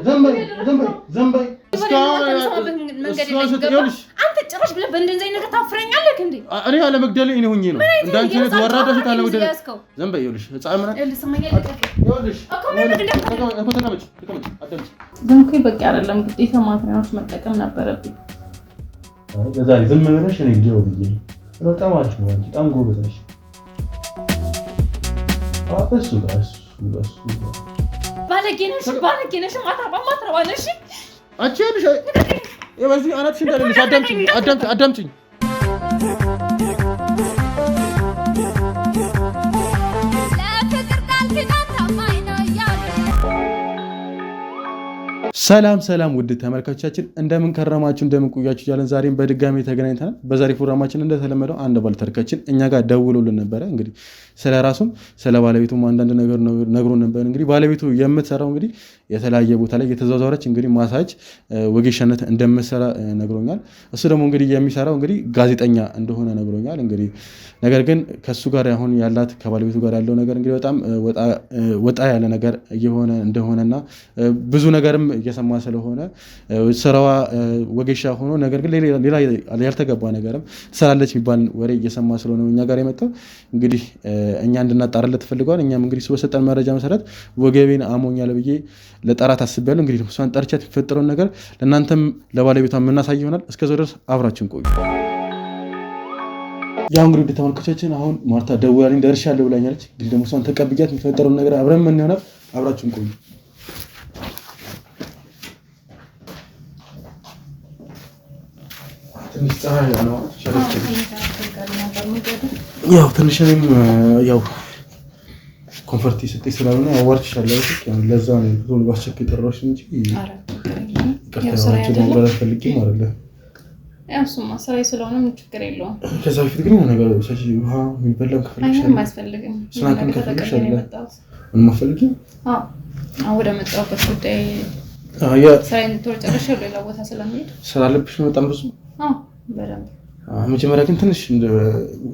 ዘንበይ አንተ ጭራሽ ብለህ በእንደዚህ ነገር ታፍረኛለህ እንዴ? እኔ ያለ መግደል እኔ ሆኜ ነው እንዳንቺ ነው ወራዳ ሴት አለ መግደል። ዘንበይ ይኸውልሽ ህፃን ምን ይኸውልሽ ደምኩ በቃ አይደለም ግዴታ ማትሪያዎች መጠቀም ነበረብኝ። በዛሬ ዝም ብለሽ እኔ ግዴው ብዬ በጣም አሪፍ ነው። በጣም ጎበዝ ነሽ። አፈሱ ባለጌ ነሽ ማትረባ ነሽ። አንቺ ልጅ በዚህ አናትሽ እንዳለልሽ አዳምጪኝ። ሰላም ውድ ተመልካቾቻችን እንደምን ከረማችሁ እንደምን ቆያችሁ እያለን ዛሬም በድጋሚ ተገናኝተናል። በዛሬ ፕሮግራማችን እንደተለመደው አንድ ባለታሪካችን እኛ ጋር ደውሎልን ነበረ። እንግዲህ ስለራሱም ስለ ባለቤቱም አንዳንድ ነገር ነግሮን ነበር። እንግዲህ ባለቤቱ የምትሰራው እንግዲህ የተለያየ ቦታ ላይ የተዘዋወረች እንግዲህ ማሳጅ ወጌሻነት እንደምትሰራ ነግሮኛል። እሱ ደግሞ እንግዲህ የሚሰራው እንግዲህ ጋዜጠኛ እንደሆነ ነግሮኛል። እንግዲህ ነገር ግን ከሱ ጋር አሁን ያላት ከባለቤቱ ጋር ያለው ነገር እንግዲህ በጣም ወጣ ያለ ነገር እየሆነ እንደሆነና ብዙ ነገርም እየሰማ ስለሆነ ስራዋ ወጌሻ ሆኖ ነገር ግን ሌላ ያልተገባ ነገርም ትሰራለች የሚባል ወሬ እየሰማ ስለሆነ እኛ ጋር የመጣው እንግዲህ እኛ እንድናጣራለት ፈልገዋል። እኛም እንግዲህ በሰጠን መረጃ መሰረት ወገቤን አሞኛል ብዬ ለጠራት አስቤያለሁ። እንግዲህ እሷን ጠርቻት የሚፈጠረውን ነገር ለእናንተም ለባለቤቷ የምናሳይ ይሆናል። እስከዛው ድረስ አብራችን ቆዩ። ያው እንግዲህ ተመልካቾቻችን አሁን ማርታ ደውላልኝ ደርሻለሁ ብላኛለች። እንግዲህ ደግሞ እሷን ተቀብያት የሚፈጠረውን ነገር አብረን ምን ይሆናል አብራችን ቆዩ። ያው ትንሽ ያው ኮንፈርት ይሰጥሽ ስላልሆነ አዋርትሻለሁ። ለዛ ነው ቶሎ ባስቸክ የጠራሁሽ እንጂ ፈልጌም አይደለም። ያው እሱማ ስራዬ ስለሆነ ምን ችግር የለውም። ከዛ በፊት ግን ነገር ውሃ የሚበላም ከፈለግሽ አያስፈልግም። ስናክም ከፈለግሽ ምንም አትፈልጊም? አዎ ወደ መጣሁበት ጉዳይ ስራዬን ቶሎ ጨርሻለሁ። ሌላ ቦታ ስለምሄድ ስራ አለብሽ በጣም ብዙ? አዎ በደንብ። መጀመሪያ ግን ትንሽ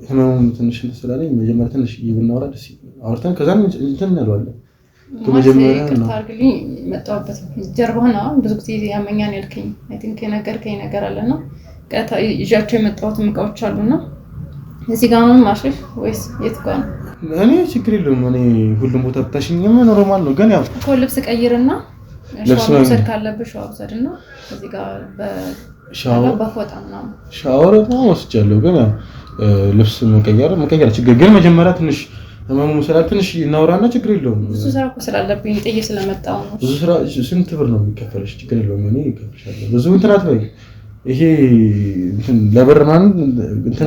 ህመሙን ትንሽ ስላለኝ መጀመሪያ ትንሽ ብናወራ ደስ አውርተን ከዛ እንትን እንለዋለን። ከመጀመሪያ ነው ታርግልኝ መጣሁበት ጀርባና ብዙ ጊዜ ያመኛን ያልከኝ አይ ቲንክ የነገርከኝ ነገር አለና ቀጣ ይዣቸው የመጣሁት እቃዎች አሉና እዚህ ጋር ነው ማሽፍ ወይስ የት ጋር ነው? እኔ ችግር የለውም። እኔ ሁሉም ቦታ ብታሽኝም ኖርማል ነው። ግን ያው እኮ ልብስ ቀይርና ሻወር ወሰድ ካለብሽ ሻወር ወሰድና እዚህ ጋር ሻወር በፎጣና ሻወር ወስጃለሁ። ግን ያው ልብስ መቀየር ችግር ግን መጀመሪያ ትንሽ ህመሙ ስላል ትንሽ እናወራና ችግር የለውም። ብዙ ስራ እኮ ስላለብኝ ጥዬ ስለመጣሁ ነው። ብዙ ስራ ስንት ብር ነው የሚከፈልሽ? ችግር የለውም እኔ እከፍልሻለሁ። ብዙ እንትን አትበይ። ይሄ እንትን ለብር ማለት እንትን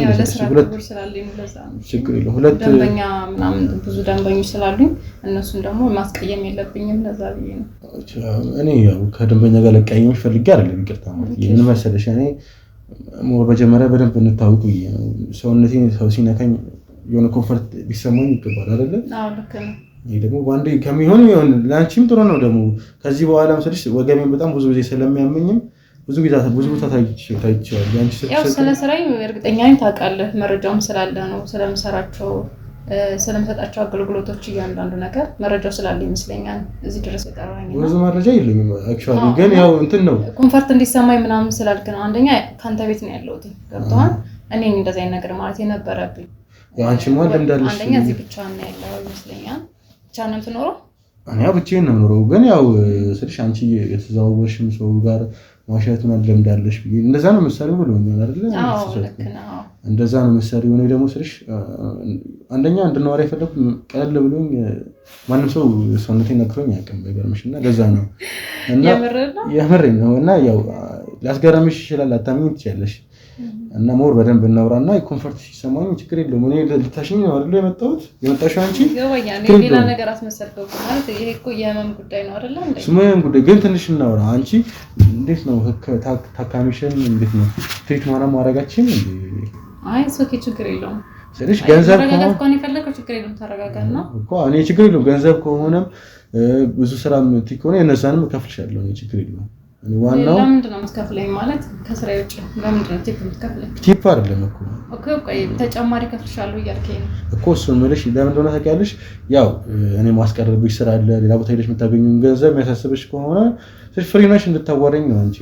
ሁለት ብር ስላለኝ ነው። ለዛ ነው ችግር የለውም። ሁለት ደንበኛ ምናምን ብዙ ደንበኞች ስላሉኝ እነሱን ደግሞ ማስቀየም የለብኝም። ለዛ ብዬ ነው እኔ ያው ከደንበኛ ጋር ለቀየምሽ ፈልጌ አይደለም። ይቅርታ ማለት ምን መሰለሽ እኔ መጀመሪያ በደንብ እንታወቅ ብዬ ነው። ሰውነቴ ሰው ሲነካኝ የሆነ ኮንፈርት ቢሰማኝ ይገባል አይደለ? አዎ ልክ ነው። ይሄ ደግሞ ባንዴ ከሚሆን ላንቺም ጥሩ ነው። ደግሞ ከዚህ በኋላ መስልሽ ወገቤን በጣም ብዙ ጊዜ ስለሚያመኝም ብዙ ቦታ ታይቻለሽ። ያንቺ ያው ስለ ስራዬ እርግጠኛ ነኝ ታውቃለህ። መረጃውም ስላለ ነው ስለምሰጣቸው አገልግሎቶች እያንዳንዱ ነገር መረጃው ስላለ ይመስለኛል እዚህ ድረስ የጠራኸኝ። ብዙ መረጃ የለኝም አክቹአሊ፣ ግን ያው እንትን ነው ኮንፈርት እንዲሰማኝ ምናምን ስላልክ ነው። አንደኛ ካንተ ቤት ነው ያለሁት ገብቶሃል። እኔ እንደዚህ አይነት ነገር ማለት የነበረብኝ አንቺ ማለት እንዳለሽ አንደኛ እዚህ ብቻ ነው ያለው ይመስለኛል። ብቻ ነው የምትኖረው? እኔ ብቻዬን ነው የምኖረው። ግን ያው ስልሽ አንቺ የተዘዋወርሽም ሰው ጋር ማሻቱን አለምዳለሽ ብዬ እንደዛ ነው መሰለኝ ብሎኛል አይደለ? አዎ ልክ ነው። እንደዛ ነው መሰለኝ። እኔ ደግሞ ስልሽ አንደኛ እንድናወራ የፈለኩት ቀለል ብሎኝ ማንም ሰው ሰውነቴን ነግሮኝ አያውቅም በገርምሽና ለዛ ነው እና የምሬን ነው እና ያው ላስገረምሽ ይችላል አታምኚ ትችያለሽ እና ሞር በደንብ እናውራና ኮንፈርት ሲሰማኝ ችግር የለውም። እኔ ልታሽኝ ነው አይደል የመጣሽው አንቺ ገባኛል። ሌላ ነገር አስመሰልከው ማለት ይሄ እኮ የህመም ጉዳይ ነው አይደል እንዴ? ስሙን ጉዳይ ግን ትንሽ እናውራ። አንቺ እንዴት ነው ታካሚሽን እንዴት ነው ትሪት ማድረጋችን እንዴ? አይ ሶኬ ችግር የለውም። ስለሽ ገንዘብ ከሆነ የፈለከው ችግር የለውም። ተረጋጋና እኮ እኔ ችግር የለውም። ገንዘብ ከሆነም ብዙ ስራ ምትይ ከሆነ የነዛንም እከፍልሻለሁ። እኔ ችግር የለውም። ዋናው ለምንድን ነው የምትከፍለኝ ማለት ከስራ ውጭ ለምንድን ነው ቲፕ የምትከፍለኝ? ቲፕ አይደለም እኮ ቆይ ተጨማሪ ከፍልሻለሁ እያልከኝ ነው እኮ እሱን ምልሽ ለምን እንደሆነ ታውቂያለሽ? ያው እኔ ማስቀረብሽ ስራ አለ ሌላ ቦታ ሄደሽ የምታገኙን ገንዘብ የሚያሳስብሽ ከሆነ ፍሪ ነሽ እንድታዋረኝ ነው አንቺ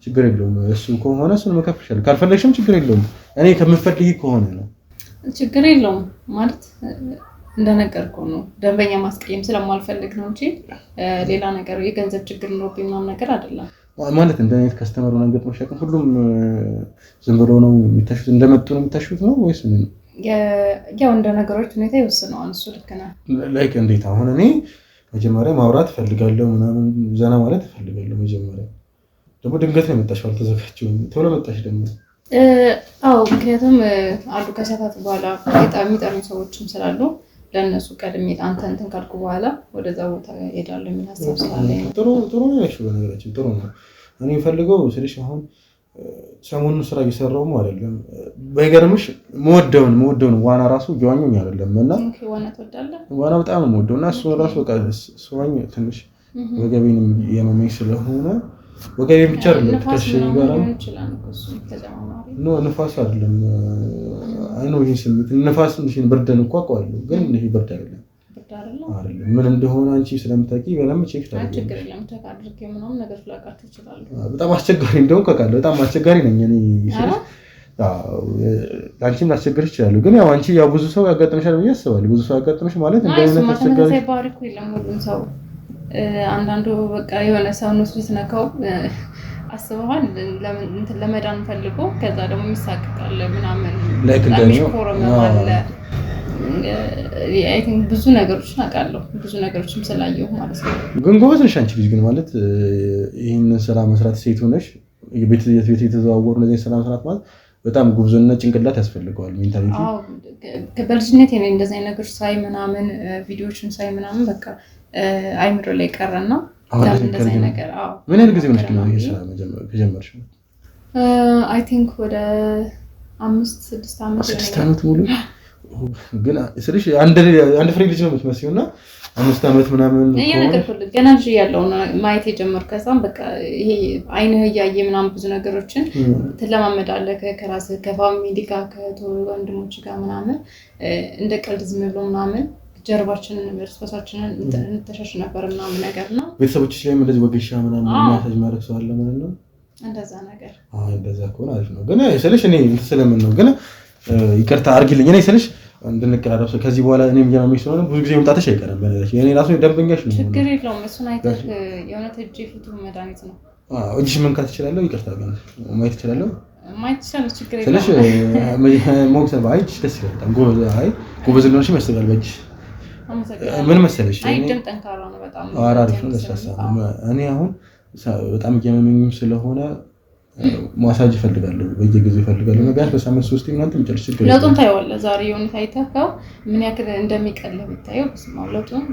ችግር የለውም እሱ ከሆነ እሱን መከፍልሻለሁ ካልፈለግሽም ችግር የለውም እኔ ከምፈልጊ ከሆነ ነው ችግር የለውም ማለት እንደነገርኩህ ነው ደንበኛ ማስቀየም ስለማልፈልግ ነው እንጂ ሌላ ነገር የገንዘብ ችግር ኖሮብኝ ምናምን ነገር አይደለም ማለት እንደ አይነት ከስተመር ነው ገጥሞሽ ያውቃል ሁሉም ዝም ብሎ ነው የሚታሹት እንደመጡ ነው የሚታሹት ነው ወይስ ምን ያው እንደ ነገሮች ሁኔታ ይወስነዋል እሱ ልክ ነህ ላይክ እንዴት አሁን እኔ መጀመሪያ ማውራት እፈልጋለሁ ምናምን ዘና ማለት እፈልጋለሁ መጀመሪያ ደግሞ ድንገት ነው የመጣሽው አልተዘጋጀሁም ቶሎ መጣሽ ደግሞ አዎ ምክንያቱም አሉ ከሰዓታት በኋላ የሚጠሩኝ ሰዎችም ስላሉ ለእነሱ ቀድሜ አንተ እንትን ካልኩ በኋላ ወደዛ ቦታ ሄዳለሁ የሚል ሀሳብ ስላለኝ ጥሩ ነው ያልሽው በነገራችን ጥሩ ነው እኔ የምፈልገው ስልሽ አሁን ሰሞኑን ስራ እየሰራሁ አይደለም ባይገርምሽ መወደውን ዋና ራሱ እየዋኘሁኝ አይደለም እና ዋና ትወዳለህ ዋና በጣም ነው የምወደው እና እሱ ራሱ በቃ ስዋኝ ትንሽ ወገቤንም የመመኝ ስለሆነ ወገቤን ብቻ አይደለም ከሽኝ ጋር ነው ንፋስ አይደለም አይኖ ይሄ ስሜት ንፋስ እንሽን ብርደን እንኳን አውቀዋለሁ ግን ይሄ ብርድ አይደለም አይደለም ምን እንደሆነ አንቺ ስለምታውቂ በደንብ ቼክ ታደርጊ ችግር የለም ቼክ አድርጌ ምናምን ነገር ፍላቃት ይችላል በጣም አስቸጋሪ እንደው ካቃለ በጣም አስቸጋሪ ነኝ እኔ አንቺም ላስቸግርሽ ይችላል ግን ያው አንቺ ያው ብዙ ሰው ያጋጥምሻል ብዬ አስባለሁ ብዙ ሰው ያጋጥምሽ ማለት እንደሆነ አስቸጋሪ ባሪኩ የለም ሁሉም ሰው አንዳንዱ በቃ የሆነ ሰው ነው ሲነካው አስበዋል ለምን እንትን ለመዳን ፈልጎ ከዛ ደግሞ የሚሳቀቃል ምናምን ላይክ እንደው አለ አይ ቲንክ ብዙ ነገሮችን አውቃለሁ ብዙ ነገሮችም ስላየሁ ማለት ነው ግን ጎበዝ ነሽ አንቺ ልጅ ግን ማለት ይሄንን ስራ መስራት ሴት ሆነሽ ቤት የተዘዋወሩ ለዚህ ስራ መስራት ማለት በጣም ጉብዝና ጭንቅላት ያስፈልገዋል ሜንታሊቲ በልጅነቴ ነው እንደዚህ አይነት ነገሮች ሳይ ምናምን ቪዲዮዎችን ሳይ ምናምን በቃ አይምሮ ላይ ቀረና እንደዚህ ነገር ምን ያህል ጊዜ ሆነሽ ነው ይሄ ስራ ጀመርሽ አይ ቲንክ ወደ 5-6 ዓመት ሙሉ ግን ስልሽ አንድ ፍሬ ልጅ ነው የምትመስዪውና 5 ዓመት ምናምን ይሄ ነገር ሁሉ ገና ልጅ ያለው ማየት የጀመርኩ ከዛም በቃ ይሄ አይንህ ያየ ምናምን ብዙ ነገሮችን ትለማመዳለህ ከራስህ ከፋሚሊ ጋር ከወንድሞች ጋር ምናምን እንደ ቀልድ ዝም ብሎ ምናምን ጀርባችንን እርስበሳችንን እንተሻሽ ነበር ምናምን ነገርና ቤተሰቦችሽ ላይ እንደዚህ ወገሻ ምናምን ማሳጅ ማድረግ ሰው አለ ማለት ነው እንደዛ ነገር እንደዛ ከሆነ አሪፍ ነው ግን ስልሽ እኔ እንትን ስለምን ነው ግን ይቅርታ አድርጊልኝ እኔ ስልሽ እንድንቀራረብ ከዚህ በኋላ እኔም ያመመኝ ስለሆነ ብዙ ጊዜ መምጣትሽ አይቀርም በነገራችን የኔ ራሱ ደንበኛሽ ነው ችግር የለውም እሱን አይተህ የእውነት እጅ ፍቱ መድኃኒት ነው እጅሽ መንካት እችላለሁ ይቅርታ ግን ማየት እችላለሁ ማየት እችላለሁ ችግር የለውም ስልሽ ሞክሰ ባይች ደስ ይላል ጎበዝ እንደሆነሽ ይመስላል በእጅሽ ምን መሰለሽ አይ ደም ጠንካራ ነው በጣም አሪፍ ነው ለስላሳ እኔ አሁን በጣም እየመመኝም ስለሆነ ማሳጅ እፈልጋለሁ በየጊዜው እፈልጋለሁ ነገር በሳምንት 3 ምናምን ትምጨርሽ ችግር ለውጡን ታየዋለህ ዛሬ የሆነ ታይተኸው ምን ያክል እንደሚቀልብ ይታየው በስማው ለውጡን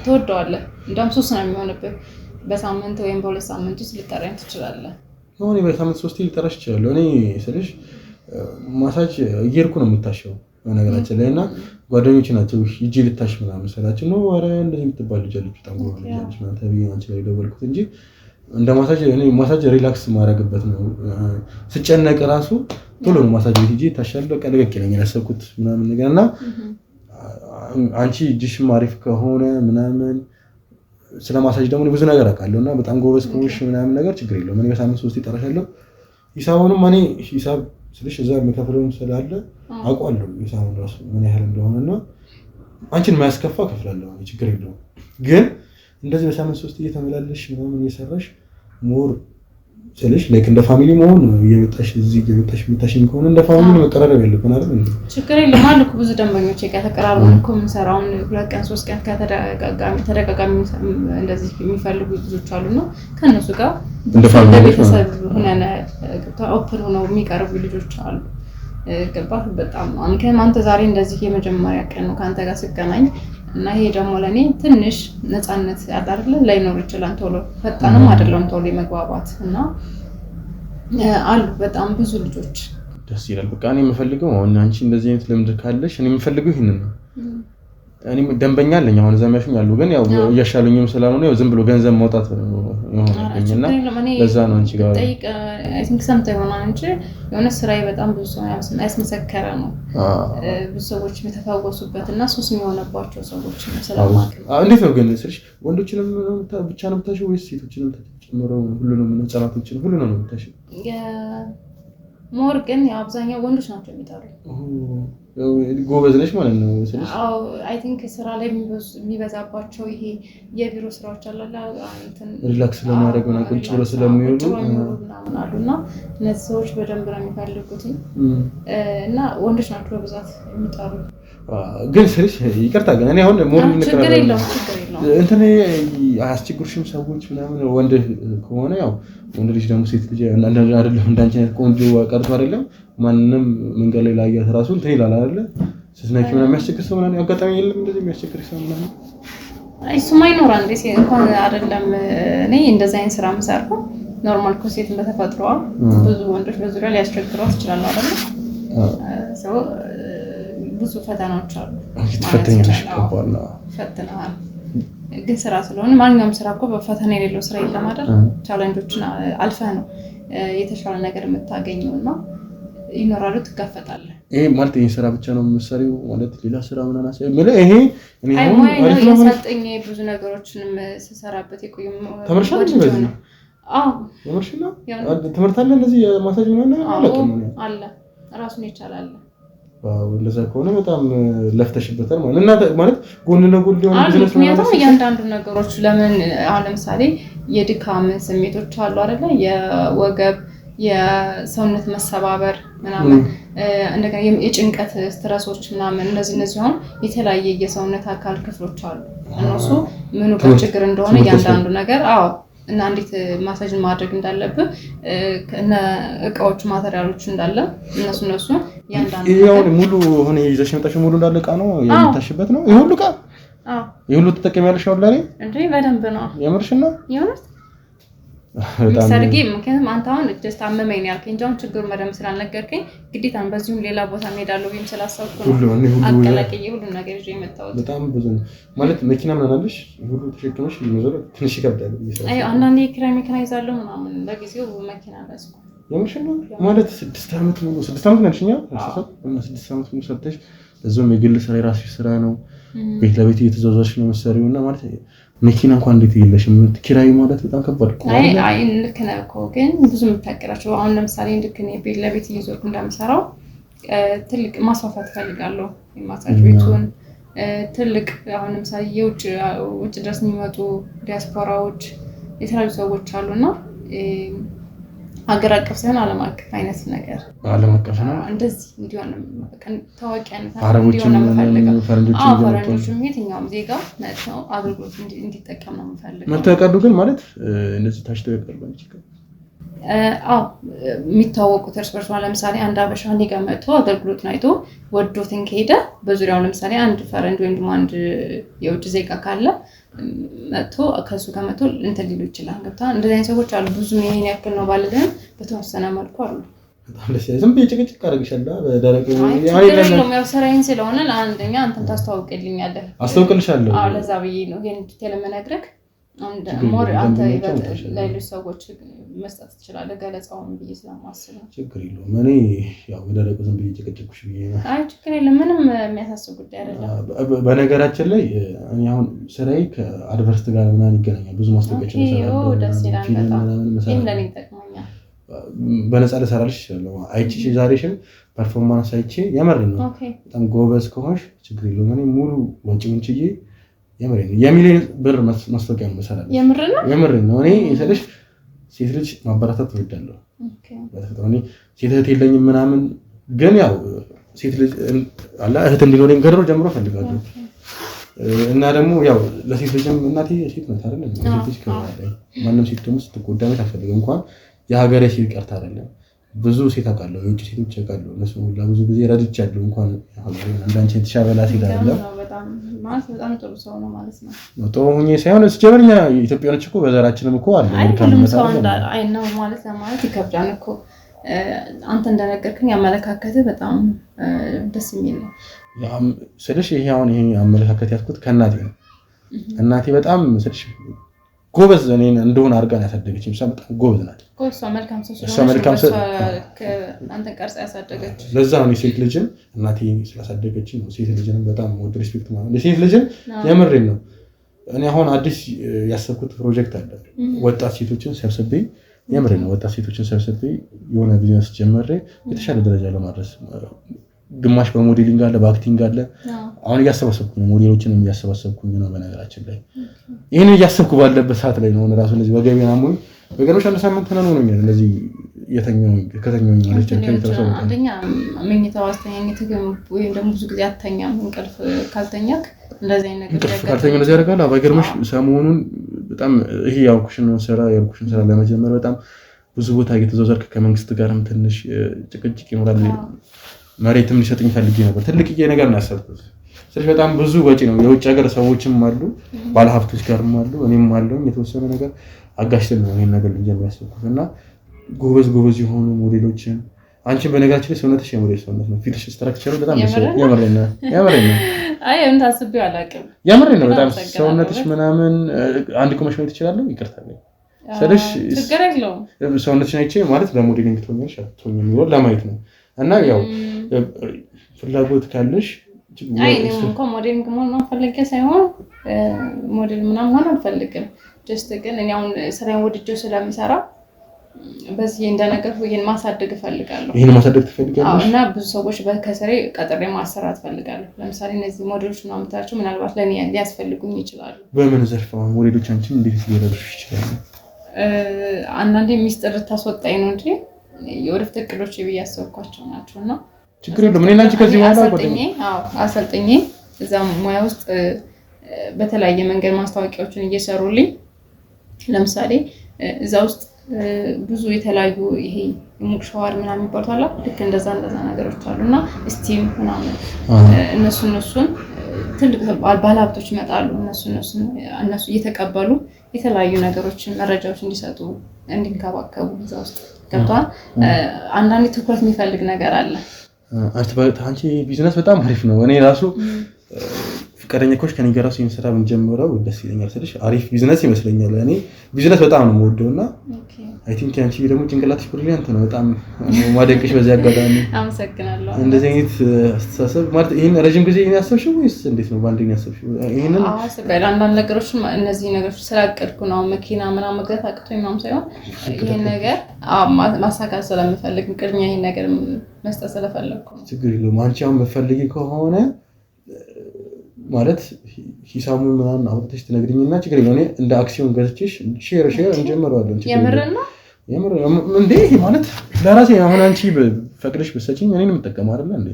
ትወደዋለህ እንደም ሱስ ነው የሚሆንብህ በሳምንት ወይም በሁለት ሳምንት ውስጥ ልጠራኝ ትችላለህ ነው እኔ በሳምንት 3 ልጠራሽ እችላለሁ እኔ ስልሽ ማሳጅ እየሄድኩ ነው የምታሸው ነገራችን ላይ እና ጓደኞቼ ናቸው ሂጂ ልታሽ ምናምን ሰላችሁ ነው ኧረ እንደዚህ የምትባል ልጅ አለች በጣም ጎበዝ ልጅ አለች ማለት ነው አንቺ ላይ ደወልኩት እንጂ እንደ ማሳጅ ሪላክስ ማድረግበት ነው ስጨነቅ ራሱ ቶሎ ነው ማሳጅ ቤት ሂጂ ታሻለ በቃ ለቀቅ ይለኛል ያሰብኩት ምናምን ነገርና አንቺ እጅሽም አሪፍ ከሆነ ምናምን ስለማሳጅ ደግሞ ብዙ ነገር አውቃለሁና በጣም ጎበዝ ከሆንሽ ምናምን ነገር ችግር የለውም እኔ በሳምንት 3 ይጠራሻለሁ ሂሳቡንም እኔ ሂሳብ ስልሽ እዛ የምከፍለውም ስላለ አውቃለሁ ሂሳቡን ራሱ ምን ያህል እንደሆነና አንቺን ማያስከፋ ከፍላለሁ ችግር የለውም ግን እንደዚህ በሳምንት 3 እየተመላለሽ ምናምን እየሰራሽ ሞር ስልሽ ላይክ እንደ ፋሚሊ መሆን እየመጣሽ እዚህ እየመጣሽ የምታሽኝ ከሆነ እንደ ፋሚሊ መቀራረብ ያለብን አይደል እንዴ ችግር የለም አልኩ ብዙ ደንበኞች ጋር ተቀራርበን እኮ የምንሰራውን 2 ቀን 3 ቀን ተደጋጋሚ እንደዚህ የሚፈልጉ ልጆች አሉና ከነሱ ጋር እንደ ፋሚሊ ቤተሰብ ሆነን ኦፕን ሆነው የሚቀርቡ ልጆች አሉ ገባህ በጣም አንከም አንተ ዛሬ እንደዚህ የመጀመሪያ ቀን ነው ካንተ ጋር ስገናኝ እና ይሄ ደግሞ ለኔ ትንሽ ነፃነት ያዳርለ ላይኖር ይችላል ቶሎ ፈጣንም አይደለም ቶሎ መግባባት እና አሉ በጣም ብዙ ልጆች ደስ ይላል በቃ እኔ የምፈልገው አሁን አንቺ እንደዚህ አይነት ልምድ ካለሽ እኔ የምፈልገው ይሄንን ነው እኔም ደንበኛ አለኝ አሁን ዘመሽም ያሉ ግን ያው እያሻሉኝም ስላልሆነ ያው ዝም ብሎ ገንዘብ ማውጣት የሆነብኝና ለዛ ነው እንጂ ጋር ጠይቅ አይ ቲንክ ሰምተህ ይሆናል እንጂ የሆነ ስራዬ በጣም ብዙ ሰው ያስመሰከረ ነው። ብዙ ሰዎች የተፈወሱበትና ሱስ የሚሆነባቸው ሰዎች ነው ስለማውቅ። እንዴት ነው ግን ስልሽ ወንዶችንም ብቻ ነው የምታሽው ወይስ ሴቶችንም ተጨምሮ ሁሉንም ህጻናቶችን ሁሉንም ነው የምታሽው? ሞር ግን አብዛኛው ወንዶች ናቸው የሚጠሩ። ጎበዝ ነሽ ማለት ነው ስልሽ? አዎ አይ ቲንክ ስራ ላይ የሚበዛባቸው ይሄ የቢሮ ስራዎች አላላ እንትን ሪላክስ ለማድረግ እና ቁጭ ብሎ ስለሚውሉ ምናምን አሉና እነዚህ ሰዎች በደንብ ነው የሚፈልጉት እና ወንዶች ናቸው በብዛት የሚጠሩ። ግን ስልሽ ይቅርታ ግን እኔ አሁን ሞር ችግር የለውም እንትን አያስቸግሩሽም ሰዎች ምናምን ወንድ ከሆነ ያው ወንድ ልጅ ደግሞ ሴት ልጅ አይደለም እንዳንቺ አይነት ቆንጆ ቀርቶ አይደለም ማንንም መንገድ ላይ ላያት ራሱ እንትን ይላል አይደለ? ስትነኪ ምናምን የሚያስቸግር ሰው ምናምን አጋጣሚ የለም እንደዚህ የሚያስቸግር ሰው ምናምን? እሱማ ይኖራል እንዴ እንኳን አይደለም እኔ እንደዛ አይነት ስራ የምሰራው ኖርማል እኮ ሴት በተፈጥሯ ብዙ ወንዶች በዙሪያ ሊያስቸግሯት ይችላሉ አይደል? ሰው ብዙ ፈተናዎች አሉ። ፈተናዎች ከባድ ነው። ፈተናል ግን ስራ ስለሆነ ማንኛውም ስራ እኮ በፈተና የሌለው ስራ የለም አይደል? ቻሌንጆችን አልፈህ ነው የተሻለ ነገር የምታገኘውና ይኖራሉ ትጋፈጣለህ። ይሄ ማለት ይሄ ስራ ብቻ ነው የምትሰሪው ማለት ሌላ ስራ ምን አናሳይ ማለት ይሄ እኔ አሁን የሰጠኝ ብዙ ነገሮችንም ስሰራበት የቆየው ተመርሻለሁ በዚህ ተመርሻለሁ ትምህርት አለ እንደዚህ የማሳጅ ምናምን አለ ራሱን ይቻላል። እንደዛ ከሆነ በጣም ለፍተሽበታል ማለት ጎን ለጎን ሊሆን ቢዝነስ ነው ማለት ነው። እያንዳንዱ ነገሮች ለምን አሁን ለምሳሌ የድካም ስሜቶች አሉ አይደለ? የወገብ የሰውነት መሰባበር ምናምን እንደገና የጭንቀት ስትረሶች ምናምን እነዚህ አሁን የተለያየ የሰውነት አካል ክፍሎች አሉ። እነሱ ምኑ ችግር እንደሆነ እያንዳንዱ ነገር እና እንዴት ማሳጅ ማድረግ እንዳለብህ እና እቃዎች ማቴሪያሎች እንዳለ እነሱ ያንዳንዱ ይሄው ሙሉ ሆነ ይዘሽ መጣሽ ሙሉ እንዳለ እቃ ነው የምታሽበት ነው ይሄ ሁሉ እቃ ይሄ ሁሉ ተጠቅሚያለሽ አሁን ላይ እንዴ? በደንብ ነው የምርሽ ነው የሆነስ በጣም ሰርጊ ምክንያቱም አንተ አሁን ጀስት አመመኝ ያልከኝ እንጂ አሁን ችግሩ መደም ስላልነገርከኝ ግዴታን በዚሁም ሌላ ቦታ ሄዳለሁ ወይም ስላሰብኩ ነው አቀላቀየ ሁሉ ነገር ይዤ የመጣሁት። በጣም ብዙ ነው ማለት መኪና ምናምን አለሽ ሁሉ ተሸክመሽ ይመዘረ ትንሽ ይከብዳል። አይ አንዳንዴ ክራይ መኪና ይዛለሁ ምናምን ለጊዜው መኪና አላስኩ የምርሽ ነው ማለት 6 አመት ሙሉ 6 አመት ነሽኛ እና 6 አመት ሙሉ ሰርተሽ እዛው የግል ስራ የራስሽ ስራ ነው ቤት ለቤት እየተዘዋወርሽ ነው መሰሪውና ማለት መኪና እንኳን እንዴት ይለሽም ኪራይ ማለት በጣም ከባድ ነው። አይ ልክ ነህ እኮ ግን ብዙ የምታቀራቸው አሁን ለምሳሌ ልክ እኔ ቤት ለቤት እየዞርኩ እንደምሰራው ትልቅ ማስፋፋት ፈልጋለሁ የማሳጅ ቤቱን ትልቅ አሁን ለምሳሌ ውጭ ድረስ የሚመጡ ዲያስፖራዎች የተለያዩ ሰዎች አሉና ሀገር አቀፍ ሳይሆን ዓለም አቀፍ አይነት ነገር ዓለም አቀፍ ነው እንደዚህ እንዲሆን ታዋቂነት እንዲሆን ነው የምፈልገው። ፈረንጆችም የትኛውም ዜጋ መጥተው አገልግሎት እንዲጠቀም ነው የምፈልገው። መተቀዱ ግን ማለት እንደዚህ ታሽተው ይቀርባል ይችላል። የሚታወቁት እርስ በርስ ለምሳሌ አንድ አበሻ እኔ ጋር መጥቶ አገልግሎትን አይቶ ወዶትን ከሄደ በዙሪያው ለምሳሌ አንድ ፈረንጅ ወይም ደግሞ አንድ የውጭ ዜጋ ካለ መጥቶ ከሱ ጋር መጥቶ እንትን ሊሉ ይችላል። ገብታ እንደዚህ አይነት ሰዎች አሉ። ብዙ ይሄን ያክል ነው ባለልን በተወሰነ መልኩ አሉ። በጣም ደስ ይላል። ዝም ብዬ ጭቅጭቅ አደረግሻለሁ በደረቅ ያው ስራዬን ስለሆነ ለአንደኛ አንተን ታስተዋውቅልኛለህ። አስተዋውቅልሻለሁ። ለዛ ብዬ ነው ይሄን ዲቴል የምነግርህ። ሞር አንተ ለሌሎች ሰዎች መስጠት ትችላለህ ገለጻውን ብዬ ስለማስብ ነው። ችግር የለውም። እኔ ያው በደረቁ ዝም ብዬ ጭቅጭቅሽ ብዬ ነው። አይ ችግር የለም። ምንም የሚያሳስብ ጉዳይ አይደለም። በነገራችን ላይ እኔ አሁን ስራዬ ከአድቨርት ጋር ምናምን ይገናኛል። ብዙ ማስታወቂያዎች ነው ደስ ይላል። በጣም ይሄን ለኔ ይጠቅመኛል። በነፃ ልሰራልሽ እችላለሁ። አይቺ ዛሬሽን ፐርፎርማንስ አይቼ የመረኝ ነው በጣም ጎበዝ ከሆንሽ ችግር የለውም። እኔ ሙሉ ወጪውን ችዬ የምሬን የሚሊዮን ብር ማስታወቂያ ነው መሰራለሽ። የምሬን ነው። እኔ የሰለሽ ሴት ልጅ ማበረታታት ትወዳለሁ። በተፈጥሮ እኔ ሴት እህት የለኝም ምናምን ግን ያው ሴት ልጅ አላ እህት እንዲኖረኝ ገድሮ ጀምሮ ፈልጋለሁ እና ደግሞ ያው ለሴት ልጅም እናቴ ሴት ናት አይደል? ሴት ልጅ ማንም ሴት ደግሞ ስትጎዳ ማለት አልፈልግም። እንኳን የሀገሬ ሴት ቀርታ አይደለም ብዙ ሴት አውቃለሁ፣ የውጭ ሴቶች አውቃለሁ። እነሱ ሁላ ብዙ ጊዜ ረድቻለሁ። እንኳን አንዳንቺ የተሻበላ ሴት አይደለም በጣም ጥሩ ሰው ነው ማለት ነው። ጥሩ ሁኜ ሳይሆን ኢትዮጵያኖች እኮ በዘራችንም እኮ አለ መልካም ሰው አይ ነው ማለት ለማለት ይከብዳል እኮ አንተ እንደነገርከኝ አመለካከትህ በጣም ደስ የሚል ነው ስልሽ ይሄ አሁን ይሄ አመለካከት ያስኩት ከእናቴ ነው። እናቴ በጣም ስልሽ ጎበዝ እኔን እንደሆነ አድርጋ ነው ያሳደገችኝ። እሷ በጣም ጎበዝ ናት። እሷ መልካም ሰው አንተን ቀርጻ ያሳደገች። ለዛ ነው ሴት ልጅን እናቴ ስላሳደገችኝ ነው ሴት ልጅን በጣም ወደ ሪስፔክት ማለት ሴት ልጅን የምሬን ነው። እኔ አሁን አዲስ ያሰብኩት ፕሮጀክት አለ። ወጣት ሴቶችን ሰብስቤ የምሬን ነው ወጣት ሴቶችን ሰብስቤ የሆነ ቢዝነስ ጀመሬ የተሻለ ደረጃ ለማድረስ ግማሽ በሞዴሊንግ አለ በአክቲንግ አለ። አሁን እያሰባሰብኩ ነው ሞዴሎችን እያሰባሰብኩኝ ነው። በነገራችን ላይ ይሄን እያሰብኩ ባለበት ሰዓት ላይ ነው ራሱ እንደዚህ ወገቤን አሞኝ በገሮሽ አንድ ሳምንት ነው እንደዚህ ከተኛው ማለት ነው። አንደኛ መኝታው አስተኛኘት ወይም ደግሞ ብዙ ጊዜ አተኛም እንቅልፍ ካልተኛክ እንደዚህ አይነት ነገር ካልተኛ እንደዚህ ያደርጋል። አባገርምሽ ሰሞኑን በጣም ይሄ ያልኩሽን ስራ ለመጀመር በጣም ብዙ ቦታ እየተዘዋወርክ ከመንግስት ጋርም ትንሽ ጭቅጭቅ ይኖራል። መሬትም ሊሰጥኝ ፈልጌ ነበር። ትልቅዬ ነገር ነው ያሰብኩት። ስለዚህ በጣም ብዙ ወጪ ነው። የውጭ ሀገር ሰዎችም አሉ ባለሀብቶች ጋርም አሉ እኔም አለኝ የተወሰነ ነገር አጋሽተን ነው ይሄን ነገር ልንጀምር ያሰብኩት እና ጎበዝ የሆኑ ሞዴሎችን አንቺን በነገራችን ላይ ሰውነትሽ የሞዴል ሰውነት ነው። ፊትሽ ስትራክቸሩ በጣም ያምረኝ ነው። አይ እንት አስቤው አላውቅም። ያምረኝ ነው በጣም ሰውነትሽ ምናምን አንድ ቆመሽ ማየት ይችላል። ይቅርታ ስለሽ ችግር የለውም። ሰውነትሽ አይቼ ማለት ለሞዴሊንግ ትሆኛለሽ አትሆኝም የሚለው ለማየት ነው እና ያው ፍላጎት ካለሽ አይ እኔም እንኳን ሞዴሊንግ መሆን ፈልጌ ሳይሆን ሞዴል ምናምን ሆነ አልፈልግም። ጀስት ግን እኔ አሁን ስራዬን ወድጄው ስለምሰራ በዚህ እንደነገር ይሄን ማሳደግ እፈልጋለሁ። ይሄን ማሳደግ ትፈልጋለሽ? እና ብዙ ሰዎች በከሰሬ ቀጥሬ ማሰራት እፈልጋለሁ። ለምሳሌ እነዚህ ሞዴሎች ነው የምታቸው ምናልባት ለኔ ሊያስፈልጉኝ ይችላሉ። በምን ዘርፍ ነው ሞዴሎች አንቺን እንዴት ሊረዱሽ ይችላሉ? አንዳንዴ ሚስጥር ታስወጣኝ ነው እንጂ የወደፊት እቅዶች ብዬ ያሰብኳቸው ናቸውና ችግር የለም። እኔና አንቺ ከዚህ በኋላ አሰልጥኜ እዛ ሙያ ውስጥ በተለያየ መንገድ ማስታወቂያዎችን እየሰሩልኝ ለምሳሌ እዛ ውስጥ ብዙ የተለያዩ ይሄ ሙቅ ሻወር ምናምን ይባላል ልክ እንደዛ ነገሮች አሉና ስቲም ምናምን እነሱን ትልቅ ባለሀብቶች ይመጣሉ። እነሱ እየተቀበሉ የተለያዩ ነገሮችን መረጃዎች እንዲሰጡ እንዲንከባከቡ እዛ ውስጥ ገብቷል። አንዳንዴ ትኩረት የሚፈልግ ነገር አለ። አንቺ ቢዝነስ በጣም አሪፍ ነው። እኔ ራሱ ፍቃደኛ ኮሽ ከኔ ጋር ሲን ስራ ብንጀምረው ደስ ይለኛል ስልሽ አሪፍ ቢዝነስ ይመስለኛል። እኔ ቢዝነስ በጣም ነው የምወደውና አይ ቲንክ አንቺ ደግሞ ጭንቅላትሽ ብሪሊያንት ነው። በጣም ማደንቅሽ በዚህ አጋጣሚ አመሰግናለሁ። እንደዚህ አይነት አስተሳሰብ ማለት ይሄን ረጅም ጊዜ ያሰብሽው ወይስ እንዴት ነው ባንዴ ያሰብሽው? ይሄንን አስበል አንዳንድ ነገሮች እነዚህ ነገሮች ስላቀድኩ ነው መኪና ምናምን መግዛት አቅቶኝ ነው ሳይሆን ይሄን ነገር ማሳካት ስለምፈልግ ቅድሚያ ይሄን ነገር መስጠት ስለፈለኩ ነው። ችግር የለውም። አንቺ አሁን መፈልጊ ከሆነ ማለት ሂሳቡን ምናምን አውጥተሽ ትነግሪኝና ችግር የለውም። እኔ እንደ አክሲዮን ገዝቼሽ ሼር እንጀምረዋለን። የምር እንዴ ማለት ለራሴ አሁን አንቺ ፈቅደሽ ብትሰጪኝ እኔንም የምጠቀመው አይደል እንዴ?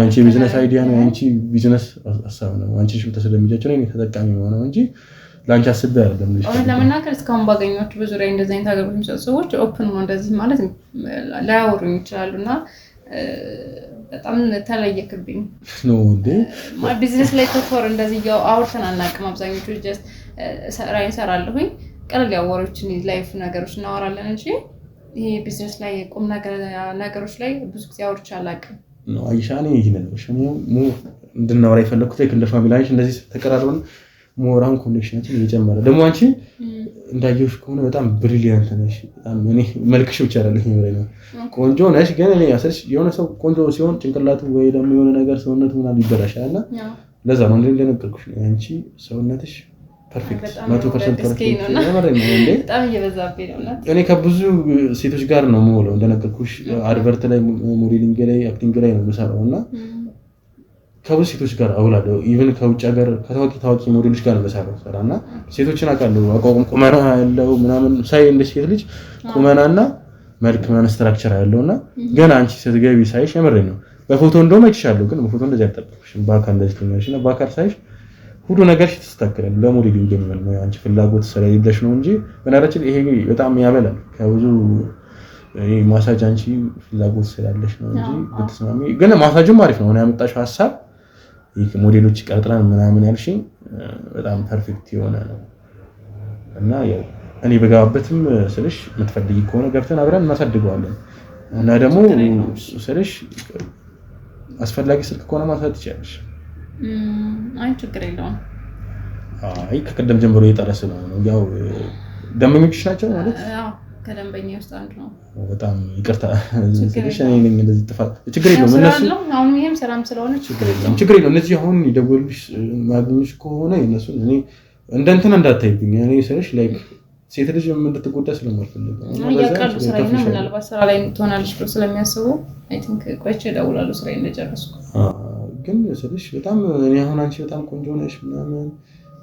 አንቺ ቢዝነስ አይዲያ ነው፣ አንቺ ቢዝነስ ሐሳብ ነው። አንቺ ሽፍታ ስለሚጃቸው እኔ ተጠቃሚ ሆነው እንጂ ላንቺ አስቤ አይደለም። ለመናገር እስካሁን ባገኘኋቸው በዙሪያ እንደዚህ አይነት አገልግሎት የሚሰጡ ሰዎች ኦፕን ነው እንደዚህ ማለት ላያወሩኝ ይችላሉና በጣም ተለየክብኝ ነው እንዴ? ቢዝነስ ላይ ተኮር እንደዚህ ያው አውርተን አናውቅም። አብዛኞቹ ጀስት ስራዬን እሰራለሁኝ ቀለል ያሉ ወሬዎችን ላይፍ ነገሮች እናወራለን እንጂ ይሄ ቢዝነስ ላይ ቁም ነገሮች ላይ ብዙ ጊዜ አውርቼ አላውቅም። ነው አይሻኔ ይሄ ነው ሸኔ እንድናወራ የፈለኩት እንደ ፋሚሊያችን እንደዚህ ተቀራርበን ሞራን ኮኔክሽናችን እየጨመረ ደግሞ አንቺ እንዳየሁሽ ከሆነ በጣም ብሪሊያንት ነሽ። በጣም እኔ መልክሽ ብቻ አይደለም ነው ቆንጆ ነሽ። ግን እኔ አሰልሽ የሆነ ሰው ቆንጆ ሲሆን ጭንቅላቱ ወይ ደግሞ የሆነ ነገር ሰውነቱ ምናምን ይበላሻልና ለዛ ነው እንደነገርኩሽ አንቺ ሰውነትሽ ፐርፌክት 100% ፐርፌክት ነው። በጣም እየበዛብኝ ነው። እኔ ከብዙ ሴቶች ጋር ነው የምውለው እንደነገርኩሽ አድቨርት ላይ ሞዴሊንግ ላይ አክቲንግ ላይ ነው የምሰራውና ከብዙ ሴቶች ጋር አውላለሁ። ኢቭን ከውጭ ሀገር ከታዋቂ ሞዴሎች ጋር መሰራው ሰራና ሴቶችን አውቃለሁ። አቋቁም ቁመና ያለው ምናምን ሳይ እንደ ሴት ልጅ ቁመናና መልክ ምናምን ስትራክቸር ያለውና ግን አንቺ ስትገቢ ሳይሽ የምሬን ነው በፎቶ እንደውም አይቻለሁ። ግን በፎቶ እንደዚህ አልጠበቅሽም። በአካል እንደዚህ ትኛለሽና በአካል ሳይሽ ሁሉ ነገር ተስተካከለ። ለሞዴሊንግ የሚል ነው አንቺ ፍላጎት ስለሌለሽ ነው እንጂ በነገራችን ይሄ በጣም ያበላል። ከብዙ ማሳጅ አንቺ ፍላጎት ስላለሽ ነው እንጂ ብትስማሚ ግን ማሳጅም አሪፍ ነው። ያመጣሽው ሐሳብ ሞዴሎች ቀጥራን ምናምን ያልሽኝ በጣም ፐርፌክት የሆነ ነው እና ያው እኔ በጋበትም ስልሽ የምትፈልጊ ከሆነ ገብተን አብረን እናሳድገዋለን። እና ደግሞ ስለሽ አስፈላጊ ስልክ ከሆነ ማሳት ይችላልሽ። አይ ችግር የለውም። አይ ከቀደም ጀምሮ እየጠረስ ነው ያው ደንበኞችሽ ናቸው ማለት? አዎ ከደንበኛ ውስጥ አንዱ ነው። በጣም ይቅርታ ስለሽ እኔ ነኝ እንደዚህ ጥፋት። ችግር የለውም እነሱ አሁን ይሄም ሰላም ስለሆነ ችግር የለውም። እነዚህ አሁን ይደውልሽ ማግኘሽ ከሆነ እነሱ እኔ እንደ እንትን እንዳታይብኝ እኔ ስለሽ ላይክ ሴት ልጅ እንድትጎዳ ስለማልፈልግ ነው። ያቃሉ ስራዬን ምናልባት ስራ ላይ ትሆናለች ብሎ ስለሚያስቡ አይ ቲንክ ቆይቼ እደውላለሁ ስራዬን እንደጨረስኩ። ግን ስለሽ በጣም እኔ አሁን አንቺ በጣም ቆንጆ ነሽ ምናምን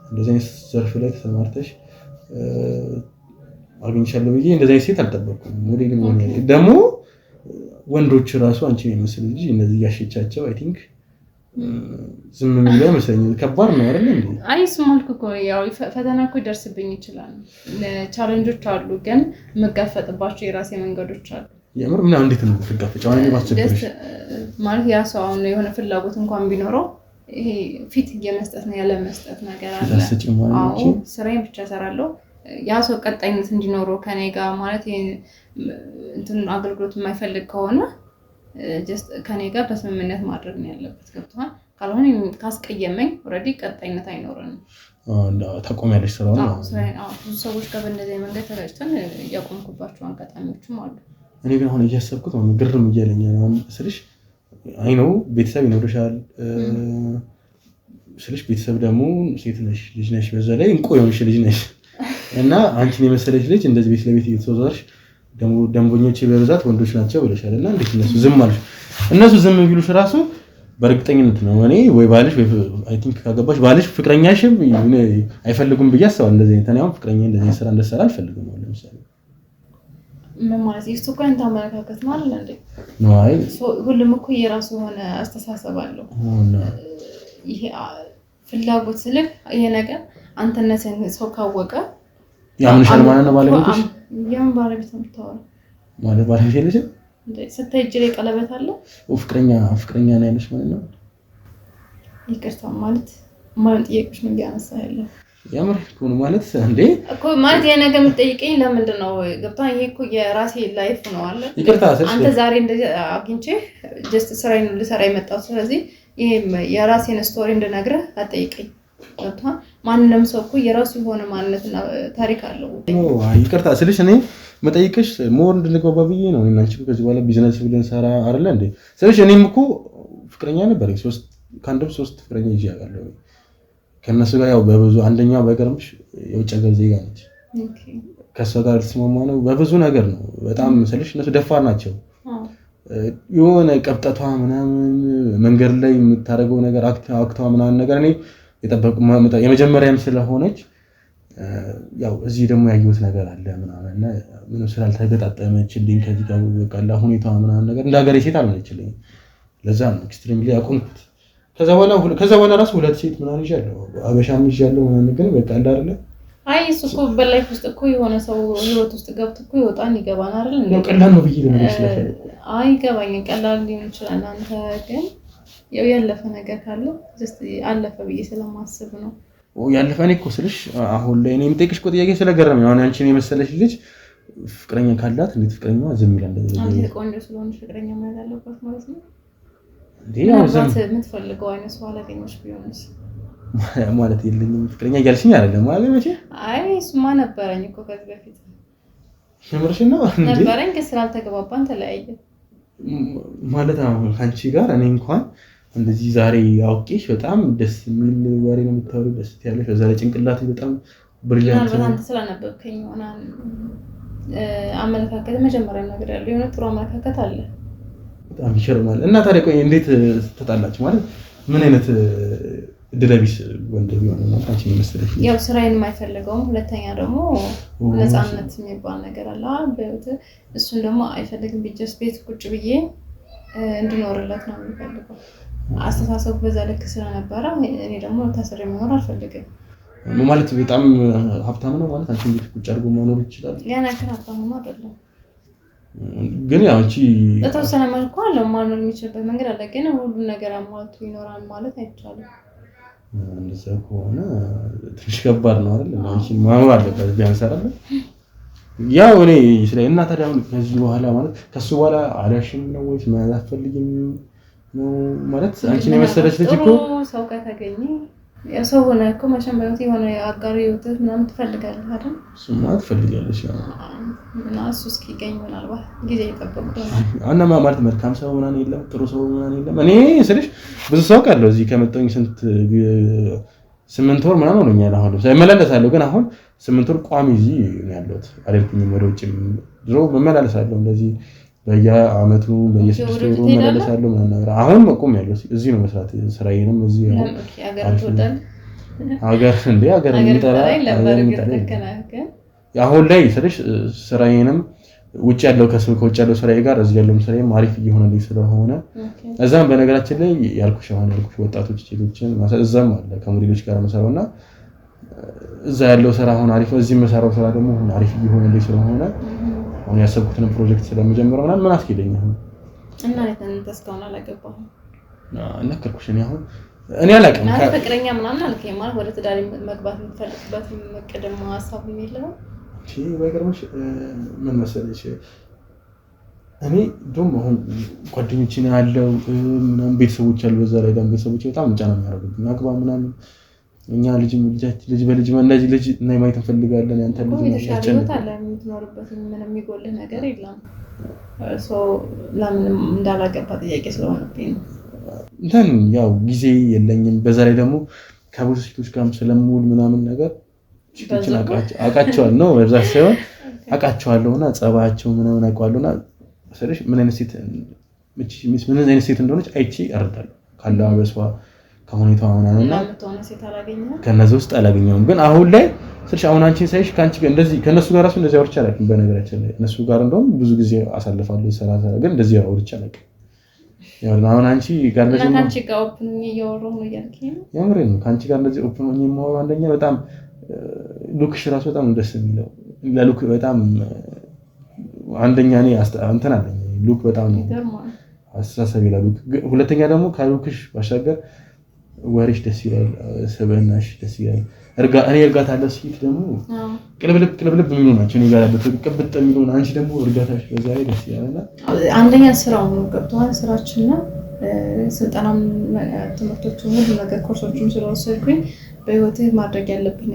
እንደዚህ አይነት ዘርፍ ላይ ተሰማርተሽ አግኝቻለሁ ብዬ እንደዚህ አይነት ሴት አልጠበቅኩም። ሞዴል ደግሞ ወንዶች ራሱ አንቺ የሚመስል ልጅ እነዚህ ያሸቻቸው አይ ቲንክ ዝም ብለው መሰለኝ ከባድ ነው አይደል እንዴ? አይ ስማልኩ እኮ ያው ፈተና እኮ ይደርስብኝ ይችላል። ቻሌንጆች አሉ ግን የምጋፈጥባቸው የራሴ መንገዶች አሉ። የምር ምን እንዴት ነው የምትጋፈጪው? አሁን ባስቸግርሽ ማለት ያ ሰው አሁን የሆነ ፍላጎት እንኳን ቢኖረው ይሄ ፊት የመስጠት ነው ያለ መስጠት ነገር አለ። አዎ ስራዬን ብቻ እሰራለሁ። ያ ሰው ቀጣይነት እንዲኖረው ከኔ ጋር ማለት እንትን አገልግሎት የማይፈልግ ከሆነ ጀስት ከኔ ጋር በስምምነት ማድረግ ነው ያለበት። ገብቷል? ካልሆነ ካስቀየመኝ ኦሬዲ ቀጣይነት አይኖርንም። ታቆሚያለሽ ስራውን? አዎ ብዙ ሰዎች ጋር በእንደዚህ መንገድ ተጋጭተን ያቆምኩባቸው አጋጣሚዎችም አሉ። እኔ ግን አሁን እያሰብኩት ነው ግርም እያለኝ ነው ስልሽ አይ ነው ቤተሰብ ይኖርሻል ስልሽ ቤተሰብ ደግሞ ሴት ነሽ ልጅ ነሽ በዛ ላይ እንቆ የሆንሽ ልጅ ነሽ እና አንቺን የመሰለች ልጅ እንደዚህ ቤት ለቤት እየተወዛርሽ ደንበኞቼ በብዛት ወንዶች ናቸው ብለሻል እና እንዴት እነሱ ዝም አሉሽ? እነሱ ዝም ቢሉሽ ራሱ በእርግጠኝነት ነው እኔ ወይ ባልሽ ወይ አይ ቲንክ ካገባሽ ባልሽ ፍቅረኛሽም አይፈልጉም ብዬ አስባለሁ። እንደዚህ አይነት ነው ፍቅረኛ እንደዚህ ስራ እንደሰራ አልፈልግም ነው ለምሳሌ ምን ማለት ነው? እሱ እንኳን ታመለካከት ማለት እንዴ ነው? አይ ሁሉም እኮ የራሱ የሆነ አስተሳሰብ አለው። ይሄ ፍላጎት ስልክ ይሄ ነገር አንተነትን ሰው ካወቀ ያምንሻል ማለት ነው። ባለቤትሽ ያም ባለቤት ነው የምታወራው ማለት ባለቤት የለሽም እንዴ? ስታይ እጅ ላይ ቀለበት አለው ፍቅረኛ ነው ያለሽ ማለት ነው። ይቅርታ ማለት ማን ጥያቄሽ ነው ያነሳ ያለው? ያምር እኮ ማለት እንዴ እኮ ማለት የነገ የምትጠይቀኝ ለምንድን ነው? ገብታ ይሄ እኮ የራሴ ላይፍ ነው አለ። ይቅርታ አንተ ዛሬ እንደዚህ አግኝቼ ጀስት ስራዬን ልሰራ የመጣው ስለዚህ ይሄ የራሴን ስቶሪ እንድነግርህ አትጠይቀኝ። ገብታ ማንንም ሰው እኮ የራሱ የሆነ ማንነትና ታሪክ አለው። ይቅርታ ስልሽ እኔ መጠይቅሽ ሞር እንድንግባባ ብዬ ነው። እና አንቺ ከዚህ በኋላ ቢዝነስ ብለን ሰራ አይደለ እንዴ ስልሽ እኔም እኮ ፍቅረኛ ነበረኝ ከአንድም 3 ፍቅረኛ ይዤ አውቃለሁ። ከነሱ ጋር ያው በብዙ አንደኛው በገርምሽ የውጭ ሀገር ዜጋ ነች። ከሷ ጋር ልስማማ ነው በብዙ ነገር ነው። በጣም ስልሽ እነሱ ደፋር ናቸው። የሆነ ቀብጠቷ ምናምን መንገድ ላይ የምታደርገው ነገር አክቷ ምናምን ነገር እኔ የጠበቁ የመጀመሪያም ስለሆነች ያው እዚህ ደግሞ ያየሁት ነገር አለ ምናምን ምንም ስላልተገጣጠመችልኝ ከዚህ ጋር በቃ ሁኔታዋ ምናምን ነገር እንደ ሀገሬ ሴት አልሆነችልኝ። ለዛ ነው ኤክስትሪምሊ ያቆምኩት። ከዛ በኋላ ራሱ 2 ሴት ምናምን ይዣለሁ አበሻም ይዣለሁ ምናምን ግን በቃ እንደ አይደለ አይ እሱ እኮ በላይፍ ውስጥ እኮ የሆነ ሰው ህይወት ውስጥ ገብቶ እኮ ይወጣን ይገባን አይደል እንዴ? ቀላል ነው ብዬ ነው ይችላል። አይ ገባኝ ቀላል ሊሆን ይችላል። አንተ ግን ያው ያለፈ ነገር ካለ ጀስት አለፈ ብዬ ስለማስብ ነው። ያለፈ እኔ እኮ ስልሽ አሁን ላይ እኔ የምጠይቅሽ እኮ ጥያቄ ስለገረመኝ አሁን አንቺን የመሰለሽ ልጅ ፍቅረኛ ካላት እንዴት ፍቅረኛዋ ዝም ይላል? አንተ ቆንጆ ስለሆነሽ ፍቅረኛ ማለት አለባት ማለት ነው እንዴ? ያው የምትፈልገው አይነት ሰው አላገኘሽ ቢሆንስ ማለት የለኝም ፍቅረኛ እያልሽኝ አይደለም ማለት መቼ? አይ እሱማ ነበረኝ እኮ ከዚህ በፊት የምርሽን ነው እንዴ? ነበረኝ ግን ስላልተግባባን ተለያየን ማለት አሁን አንቺ ጋር እኔ እንኳን እንደዚህ ዛሬ አውቄሽ በጣም ደስ የሚል ወሬ ነው የምታወሪው። ደስ ያለሽ በዛ ላይ ጭንቅላት በጣም ብሪሊያንት ነው። አንተ ስለነበርከኝ ሆነ አመለካከት መጀመሪያ ነገር ያለው የሆነ ጥሩ አመለካከት አለ። በጣም ይገርማል። እና ታዲያ ቆይ እንዴት ተጣላችሁ? ማለት ምን አይነት ድለቢስ ወንድ ቢሆን ነው አንቺ የምትመስለሽ? ያው ስራዬን የማይፈልገውም ሁለተኛ ደግሞ ነፃነት የሚባል ነገር አለ በህይወት እሱን ደግሞ አይፈልግም። ቢጀስ ቤት ቁጭ ብዬ እንድኖርለት ነው የሚፈልገው። አስተሳሰቡ በዛ ልክ ስለነበረ እኔ ደግሞ ታስሬ መኖር አልፈልግም። ማለት በጣም ሀብታም ነው ማለት አንቺ ቤት ቁጭ አድርጎ መኖር ይችላል? ያን ያክል ሀብታም ነው አይደለም ግን ያው አንቺ በተወሰነ መልኩ አለው ማኖር የሚችልበት መንገድ አለ። ግን ሁሉን ነገር አሟልቶ ይኖራል ማለት አይቻልም። እንደዛ ከሆነ ትንሽ ከባድ ነው አይደል? አንቺ ማኖር አለበት ቢያንስ አይደል? ያው እኔ ስለ እና ታዲያ አሁን ከዚህ በኋላ ማለት ከሱ በኋላ አላሽም ነው ወይስ መያዝ አትፈልጊም ነው ማለት አንቺን የመሰለች ልጅ እኮ ሰው ከተገኘ የሰው ሆነ እኮ መቼም በህይወት የሆነ አጋሪ ህይወት ምናምን ትፈልጋለህ አይደል? እሱማ ትፈልጊያለሽ እና እሱ እስኪገኝ ምናልባት ጊዜ እየጠበቁ ነው። አናማ ማለት መልካም ሰው ምናምን የለም ጥሩ ሰው ምናምን የለም። እኔ ስልሽ ብዙ ሰው ቃለው እዚህ ከመጣሁኝ ስንት 8 ወር ምናምን ሆኖኛል። አሁን እመላለሳለሁ ግን አሁን 8 ወር ቋሚ እዚህ ነው ያለሁት። አልሄድኩኝም ወደ ውጭም። ድሮ እመላለሳለሁ እንደዚህ በየአመቱ በየ6 ወሩ እመላለሳለሁ ምናምን ነገር። አሁን መቆም ያለው እዚህ ነው መስራት ስራዬንም እዚህ ነው። ሀገር እንደ ሀገር የሚጠራ አሁን ላይ ስልሽ ስራዬንም ውጭ ያለው ከውጭ ያለው ስራዬ ጋር እዚህ ያለው ስራዬም አሪፍ እየሆነልኝ ስለሆነ እዛም በነገራችን ላይ ያልኩሽ ወጣቶች ሴቶችን እዛም አለ ከሞዴሎች ጋር መሰራውና እዛ ያለው ስራ አሁን አሪፍ እዚህ መሰራው ስራ ደግሞ አሪፍ እየሆነልኝ ስለሆነ አሁን ያሰብኩትን ፕሮጀክት ስለምጀምረው ምን አስኬደኝ አሁን እና ተስካውና አላገባሁም ነከርኩሽ እኔ አላውቅም ፍቅረኛ ምናምን አልከኝ ማለት ወደ ትዳር መግባት የምትፈልግበት መቀደም ሀሳብ የሚለው እሺ ባይገርምሽ ምን መሰለሽ እኔ ደም አሁን ጓደኞቼ ነው ያለው ምናምን ቤተሰቦች አሉ በዛ ላይ ደግሞ ቤተሰቦች በጣም ጫና የሚያደርጉብኝ አግባ ምናምን እኛ ልጅ በልጅ እንደዚህ ልጅ እና ማየት እንፈልጋለን ያንተ ልጅ ነው ያጨነቀው የምትኖርበት ምንም የሚጎል ነገር የለም ለምን እንዳላገባ ጥያቄ ስለሆነብኝ ነው እንትን ያው ጊዜ የለኝም በዛ ላይ ደግሞ ከብዙ ሴቶች ጋርም ስለምውል ምናምን ነገር ሴቶችን አውቃቸዋለሁ ነው በዛ ሳይሆን አውቃቸዋለሁና ጸባያቸው ምናምን አውቃለሁና ስለሽ ምን አይነት ሴት እንደሆነች አይቼ እረዳለሁ ካለባበሷ ከሁኔታው ምናምንና ከነዚህ ውስጥ አላገኘሁም ግን አሁን ላይ ስለሽ አሁን አንቺን ሳይሽ ካንቺ እንደዚህ ከነሱ ጋር ራሱ እንደዚህ አውርቼ አላውቅም በነገራችን ላይ እነሱ ጋር እንደውም ብዙ ጊዜ አሳልፋለሁ ሰላሳ ግን እንደዚህ አውርቼ አላውቅም ያው አሁን አንቺ ጋር እንደዚህ ነው አንቺ ጋር ኦፕን እያወራሁ ነው ያልከኝ ነው ያምሬ ነው ካንቺ ጋር እንደዚህ ኦፕን ሆኜ የማወራው አንደኛ በጣም ሉክሽ ራሱ በጣም ደስ የሚለው ለሉክ በጣም አንደኛ እኔ እንትን አለኝ ሉክ በጣም ነው አስተሳሰብ ይላል ሁለተኛ ደግሞ ከሉክሽ ባሻገር ወሬሽ ደስ ይላል ሰበናሽ ደስ ይላል እኔ እርጋታ አለ ሲት ደግሞ ቅልብልብ የሚሉ ናቸው እኔ ጋር ያለው ቅብጥ የሚሉ አንቺ ደግሞ እርጋታሽ በዛ ላይ ደስ ይላልና አንደኛ ስራው ነው ገብቷል ስራችንና ስልጠናም ትምህርቶችን ሁሉ ነገር ኮርሶችን ስለወሰድኩኝ በህይወትህ ማድረግ ያለብን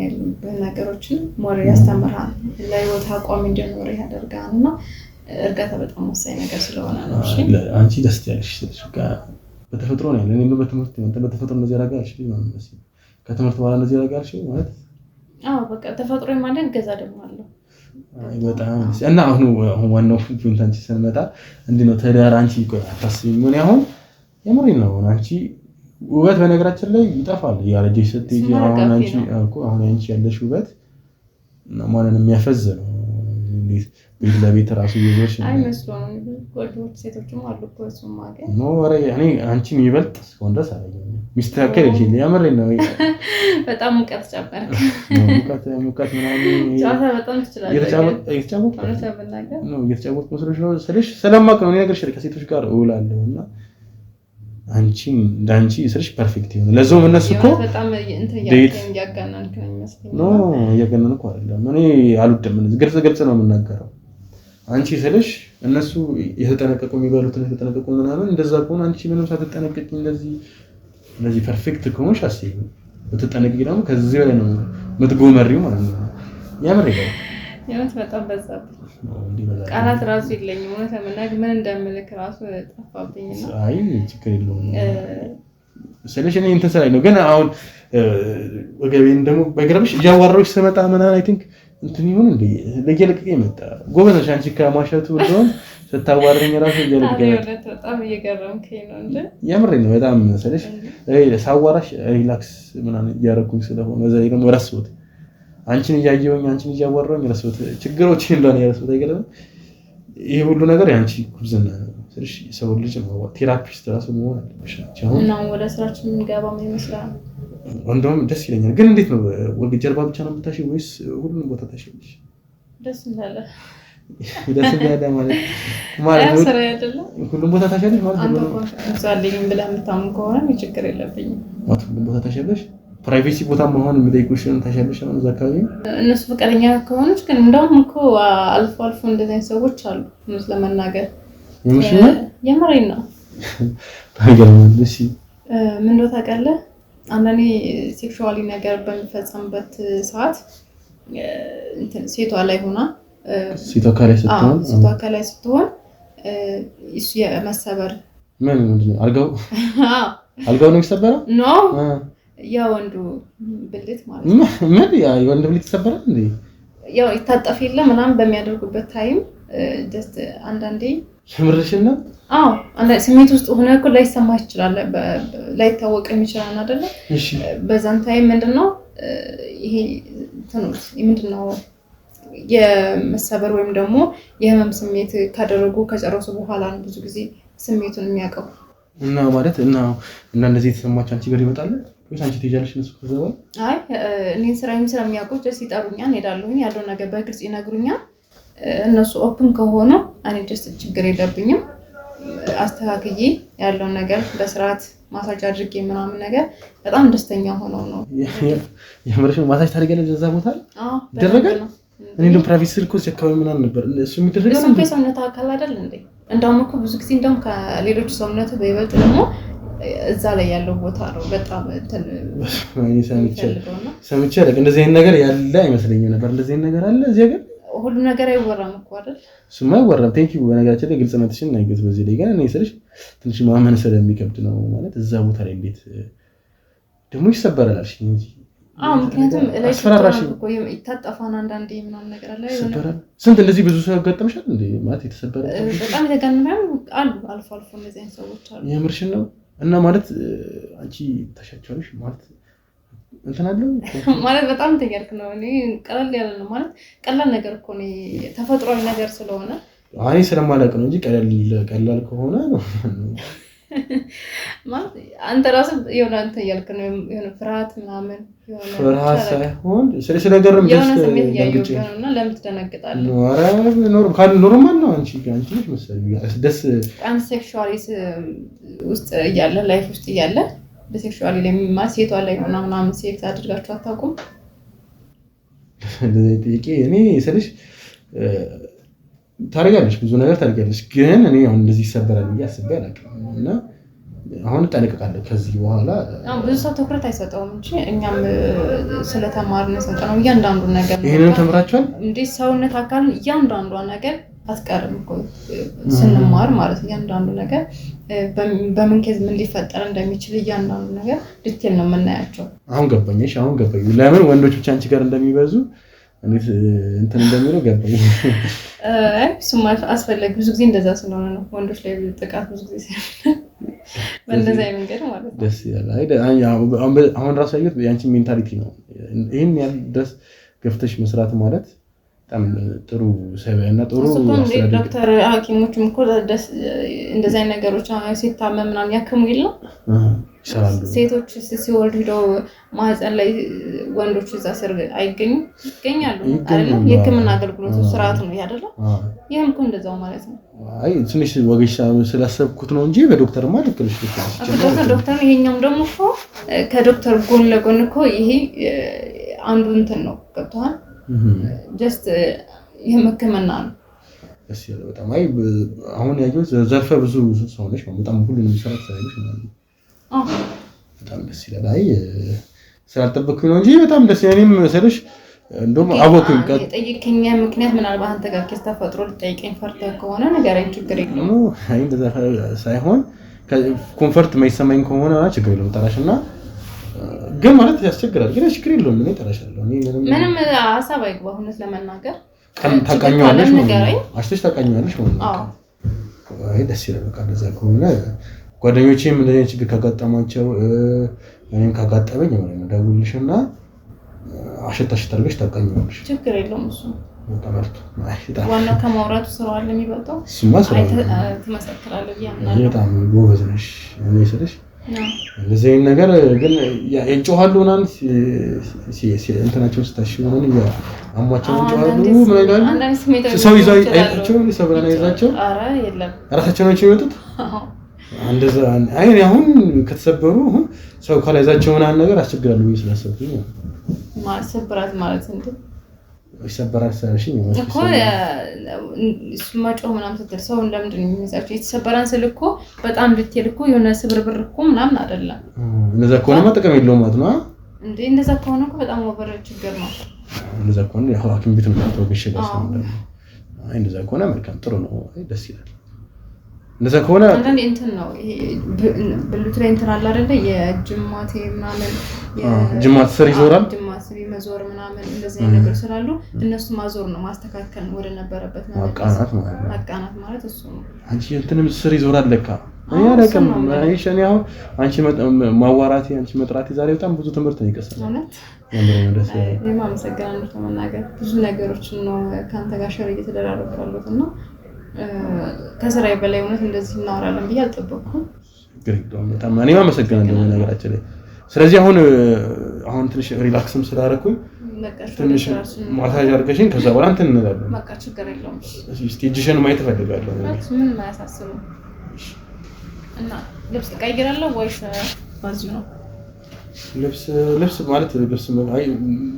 ነገሮችን ሞር ያስተምራል ለህይወት አቋም እንዲኖር ያደርጋልና እርጋታ በጣም ወሳኝ ነገር ስለሆነ ነው እሺ አንቺ ደስ ያለሽ በተፈጥሮ ነው ያለው እኔ በትምህርት ነው በተፈጥሮ እንደዚህ ያደርጋልሽ ማለት ነው ከትምህርት በኋላ እንደዚህ ያደርጋልሽ ማለት በቃ ተፈጥሮ የማደግ ገዛ ደግሞ አለው በጣም እና አሁን ዋናው ፖይንት አንቺ ስንመጣ እንዴ ነው ትዳር አንቺ ቆይ አታስቢም ምን ያሁን የምሬን ነው አንቺ ውበት በነገራችን ላይ ይጠፋል ያረጀሽ ስትይ አሁን አንቺ ያለሽ ውበት ማንንም የሚያፈዝ ነው ቤት ለቤት ራሱ ይዞሽ አይመስሉም ወንዶች ሴቶችም አሉ እኮ እሱም ማለት ነው ወሬ እኔ አንቺን ይበልጥ እስከወንደስ አላየኝ ሚስተካከል ይችላል ያመረኝ ነው በጣም ሙቀት ጨመርክ ሙቀት ምናምን ጫታ በጣም ትችላለህ እየተጫወትኩ መስሎሽ ነው ስለሽ ስለማውቅ ነው ነገርሽ ከሴቶች ጋር እውላለሁና አንቺን ዳንቺ ስልሽ ፐርፌክት ይሆነ ለዛው እነሱ እኮ በጣም እንትን ያጋናንክ ነው የሚመስለኝ ነው ያጋናንኩ አይደለም እኔ አልወድም ግልጽ ነው የምናገረው አንቺ ስልሽ እነሱ የተጠነቀቁ የሚባሉትን የተጠነቀቁ ምናምን እንደዛ ከሆነ አንቺ ምንም ሳትጠነቀቂ እንደዚህ ፐርፌክት ከሆነሽ አስቢ በተጠነቀቂ ደግሞ ከዚህ በላይ ነው የምትጎመሪው ማለት ነው ያመረጋው ያንተ በጣም በዛብኝ ቃላት ራሱ የለኝም ማለት ምን እንደምልክ ራሱ ጠፋብኝና አይ ችግር የለውም ስለሽ እኔ እንትን ስላኝ ነው ግን አሁን ወገቤን ደግሞ በግረብሽ ያዋራዎች ስመጣ ምናምን አይ ቲንክ እንትን ይሁን እንዴ ለየለቀቀ ይመጣ ጎበዛሽ አንቺ ከማሻቱ ወደው ስታዋረኝ ራሱ እየለቀቀ በጣም እየገረምከኝ ነው እንዴ ያምረኝ ነው በጣም ስለሽ ሳዋራሽ ሪላክስ ምናምን እያረኩኝ ስለሆነ እዛ ደግሞ ረስቶት አንቺን እያየሁኝ አንቺን እያወራሁኝ ረስቶት ችግሮችን እንደሆነ ያረስቶት አይገለም ይሄ ሁሉ ነገር ያንቺ ኩብዝና ነው ስለሽ ሰው ልጅ ነው ቴራፒስት ራሱ መሆን አለብሽ አሁን ነው ወደ ስራችን እንገባም ይመስላል እንደውም ደስ ይለኛል ግን እንዴት ነው ወግ ጀርባ ብቻ ነው የምታሺው ወይስ ሁሉንም ቦታ ታሺልሽ ደስ እንዳለ ማለት ነው ስራ አይደለም ሁሉም ቦታ ታሺልሽ ማለት ነው አንተ እኮ ዛልኝ ብለህ የምታምን ከሆነ ችግር የለብኝም ሁሉም ቦታ ታሺልሽ ፕራይቬሲ ቦታ መሆን የሚጠይቁሽን ታሻለሽ ነው እዛ አካባቢ እነሱ ፈቃደኛ ከሆነች። ግን እንደውም እኮ አልፎ አልፎ እንደዚህ አይነት ሰዎች አሉ ለመናገር የምሬን ነው። ታገርማለሽ ምን እንደው ታውቃለህ አንዳንዴ ሴክሹዋሊ ነገር በሚፈጸምበት ሰዓት ሴቷ ላይ ሆና ሴቷ ከላይ ስትሆን እሱ የመሰበር ምንድን ነው አልጋው ነው የሚሰበረው ነው የወንዱ ብልት ማለት ነው። ምን የወንዱ ብልት ይሰበራል እንዴ? ያው ይታጠፍ የለ ምናምን በሚያደርጉበት ታይም ጀስት አንዳንዴ የምርሽን ነው? አዎ አንዳንዴ ስሜት ውስጥ ሆነ እኮ ላይሰማህ ይችላል፣ ላይታወቅ ይችላል አይደለ? እሺ በዛን ታይም ምንድነው ይሄ ትኑስ ምንድነው የመሰበር ወይም ደግሞ የህመም ስሜት ካደረጉ ከጨረሱ በኋላ ነው ብዙ ጊዜ ስሜቱን የሚያውቀው እና ማለት እና እንደዚህ የተሰማች አንቺ ጋር ይመጣል ወይስ አንቺ ትሄጃለሽ እነሱ ከዘባ? አይ እኔን ስራዬም ስለሚያውቁት ጀስት ይጠሩኛል፣ እሄዳለሁ፣ ያለው ነገር በግልጽ ይነግሩኛል። እነሱ ኦፕን ከሆኑ እኔ ጀስት ችግር የለብኝም አስተካክዬ ያለው ነገር በስርዓት ማሳጅ አድርጌ ምናምን ነገር በጣም ደስተኛ ሆነው ነው። የምርሽ ማሳጅ ታደርጊያለሽ እዛ ቦታ? አዎ ይደረጋል። እኔ እንደውም ፕራይቬት ስልክ ውስጥ አካባቢ ምናምን ነበር እሱ የሚደረጋል። እሱ የሰውነት አካል አይደል እንዴ? እንደውም እኮ ብዙ ጊዜ እንደውም ከሌሎች ሰውነት በይበልጥ ደግሞ እዛ ላይ ያለው ቦታ ነው በጣም ሰምቼ እንደዚህ አይነት ነገር ያለ አይመስለኝም ነበር። እንደዚህ አይነት ነገር አለ እዚህ ሀገር? ሁሉ ነገር አይወራም እኮ አይደል? እሱማ አይወራም። ቴንክ ዩ በነገራችን ላይ ግልጽነትሽን አይገዝ በዚህ ላይ ግን እኔ ስልሽ ትንሽ ማመን ስለሚከብድ ነው። ማለት እዛ ቦታ ላይ እንዴት ደግሞ ይሰበራል አልሽኝ እንጂ ምክንያቱም ላይ አስፈራራሽ እኮ ይታጠፋን አንዳንዴ ምናምን ነገር አለ ይሰበራል። ስንት እንደዚህ ብዙ ሰው ያጋጥምሻል እንዴ? ማለት የተሰበረ በጣም የተጋነኑ አሉ አልፎ አልፎ እንደዚህ አይነት ሰዎች አሉ። የምርሽን ነው? እና ማለት አንቺ ታሻቸዋለሽ ማለት እንትን አለው ማለት በጣም ተያልክ ነው። እኔ ቀላል ያለ ነው ማለት ቀላል ነገር እኮ ነው ተፈጥሯዊ ነገር ስለሆነ አይ ስለማላውቅ ነው እንጂ ቀላል ከሆነ ነው ማለት አንተ ራስህ የሆነ አንተ ያልክ ነው የሆነ ፍርሃት ምናምን የሆነ ፍርሃት ሳይሆን ስለገረም ደስ ደንግጬ ነውና ለምን ትደነግጣለህ? ኖርማል ነው። አንቺ ነሽ መሰለኝ ደስ ሴክሹዋሊ ውስጥ እያለ ላይፍ ውስጥ እያለ በሴክሹዋሊ ላይ ሴቷ ላይ ምናምን ሴክስ አድርጋችሁ አታውቁም? እኔ ስልሽ ታደርጊያለሽ ብዙ ነገር ታደርጊያለሽ፣ ግን እኔ አሁን እንደዚህ ይሰበራል ብዬ አስቤ አላውቅም። እና አሁን እጠነቀቃለሁ ከዚህ በኋላ። ብዙ ሰው ትኩረት አይሰጠውም እንጂ እኛም ስለተማርን ሰጠነው እያንዳንዱ ነገር። ይሄንን ተምራችኋል እንዴ? ሰውነት አካልን እያንዳንዷ ነገር አትቀርም እኮ ስንማር ማለት እያንዳንዱ ነገር በምን ኬዝ ምን ሊፈጠር እንደሚችል እያንዳንዱ ነገር ዲቴል ነው የምናያቸው። አሁን ገባኝ። ለምን ወንዶች ብቻ አንቺ ጋር እንደሚበዙ እንዴት እንትን እንደሚለው ገባኝ። እሱማ አስፈላጊ ብዙ ጊዜ እንደዛ ስለሆነ ነው ወንዶች ላይ ጥቃት ብዙ ጊዜ ሲሆን በእንደዛ መንገድ ማለት ነው። ደስ ይላል። አሁን ራሱ ያየሁት የአንቺ ሜንታሊቲ ነው። ይሄን ያህል ድረስ ገፍተሽ መስራት ማለት በጣም ጥሩ ሰበና ጥሩ አስተዳደግ። ዶክተር ሐኪሞችም እኮ እንደዚህ አይነት ነገሮች ሲታመም ምናምን ያከሙ የለም ይሰራሉ። ሴቶች ሲወልዱ ሄደው ማህፀን ላይ ወንዶች እዛ ስር አይገኙም? ይገኛሉ አይደል? የሕክምና አገልግሎቱ ስርዓቱ ነው አይደል? ይሄም እኮ እንደዛው ማለት ነው። አይ ትንሽ ወገሻ ስላሰብኩት ነው እንጂ በዶክተርማ ልክ ነሽ። ዶክተር ይሄኛውም ደግሞ እኮ ከዶክተር ጎን ለጎን እኮ ይሄ አንዱ እንትን ነው ገብቶሃል? ጀስት የሕክምና ነው። እሺ በጣም አይ አሁን ያየሁት ዘርፈ ብዙ ሰው ነሽ በጣም ሁሉንም ሰራት ሳይልሽ ማለት ነው። በጣም ደስ ይላል። አይ ስላልጠበቅኩኝ ነው እንጂ በጣም ደስ ያለኝ መሰለሽ። እንደውም አወኩኝ የጠየቀኝ ምክንያት ምናልባት አንተ ጋር ኬስ ተፈጥሮ ልጠይቀኝ ፈርተህ ከሆነ ንገረኝ፣ ችግር የለውም። አይ እንደዛ ሳይሆን ኮምፈርት የማይሰማኝ ከሆነ ችግር የለውም ጠራሽና ግን ማለት ያስቸግራል። ግን ችግር የለውም እኔ ጠራሻለሁ። ምንም ሀሳብ አይግባ። እውነት ለመናገር ታውቃኛለሽ ማለት ነው። አሽተሽ ታውቃኛለሽ ማለት ነው። አይ ደስ ይላል። በቃ እንደዛ ከሆነ ጓደኞቼም እንደዚህ ችግር ካጋጠማቸው እኔም ካጋጠመኝ ማለት ነው ደውልልሽና አሽታሽታ አድርገሽ ታውቃኛለሽ። ችግር የለውም እሱ ተመርቶ ዋናው ከማውራቱ ስራው አለ የሚበልጠው። እሱማ ስራው ትመሰክራለህ ብዬ አምናለሁ። በጣም ጎበዝ ነሽ። እኔ ስልሽ እንደዚህ አይነት ነገር ግን እንጮሃሉ ምናምን እንትናቸውን ስታሽው ምናምን አሟቸው እንጮሃሉ ምን ይላሉ? ሰው ይዘው አይታቸው ሰው ብላ ይዛቸው። ኧረ የለም ራሳቸው ናቸው የሚወጡት። እንደዛ አይ አሁን ከተሰበሩ አሁን ሰው ካላይዛቸው ምናምን ነገር አስቸግራለሁ ብዬ ስላሰብኩኝ ማሰብራት ማለት እንዴ ይሰበራል ሳይሽኝ እኮ ስማጮህ ምናምን ስትል ሰው ለምንድን ነው የሚይዛቸው? የተሰበራን ስል እኮ በጣም ልትሄድ እኮ የሆነ ስብርብር እኮ ምናምን አይደለም። እንደዛ ከሆነማ ጥቅም የለውም ማለት ነው እንዴ? እንደዛ ከሆነ እኮ በጣም ወበር ችግር ነው። እንደዛ ከሆነ ያው ሐኪም ቤት ነው ተወግሽ ጋር አይ እንደዛ ከሆነ መልካም ጥሩ ነው ደስ ይላል። እንደዛ ከሆነ አንዳንዴ እንትን ነው ይሄ ብልቱ ላይ እንትን አለ አይደለ? የጅማቴ ምናምን ጅማት ስር ይዞራል። ጅማት ስር መዞር ምናምን እንደዚህ አይነት ነገር ስላሉ እነሱ ማዞር ነው ማስተካከል ነው ወደ ነበረበት ነው። አቃናት ማለት እሱ ነው። አንቺ እንትንም ስር ይዞራል ለካ እኔ አላውቅም። አይሸኔ አሁን አንቺ ማዋራቴ አንቺ መጥራቴ ዛሬ በጣም ብዙ ትምህርት ነው የቀሰመው። እውነት ያምረው ደስ እኔም አመሰግናለሁ ለመናገር ብዙ ነገሮችን ነው ካንተ ጋር ሸር እየተደራረኩ ያሉትና ከስራዬ በላይ እውነት እንደዚህ እናወራለን ብዬ አልጠበቅኩም። ግሬዶም በጣም እኔም አመሰግናለሁ ነገራችን ላይ። ስለዚህ አሁን ትንሽ ሪላክስም ስላደረኩኝ ትንሽ ማሳጅ አድርገሽኝ ከዛ በኋላ እንትን እንላለን። በቃ ችግር የለውም። እስቲ እጅሽን ማየት እፈልጋለሁ። ምን ማያሳስብም እና ልብስ ቀይራለሁ ወይስ ባዚው ነው? ልብስ ማለት ልብስ አይ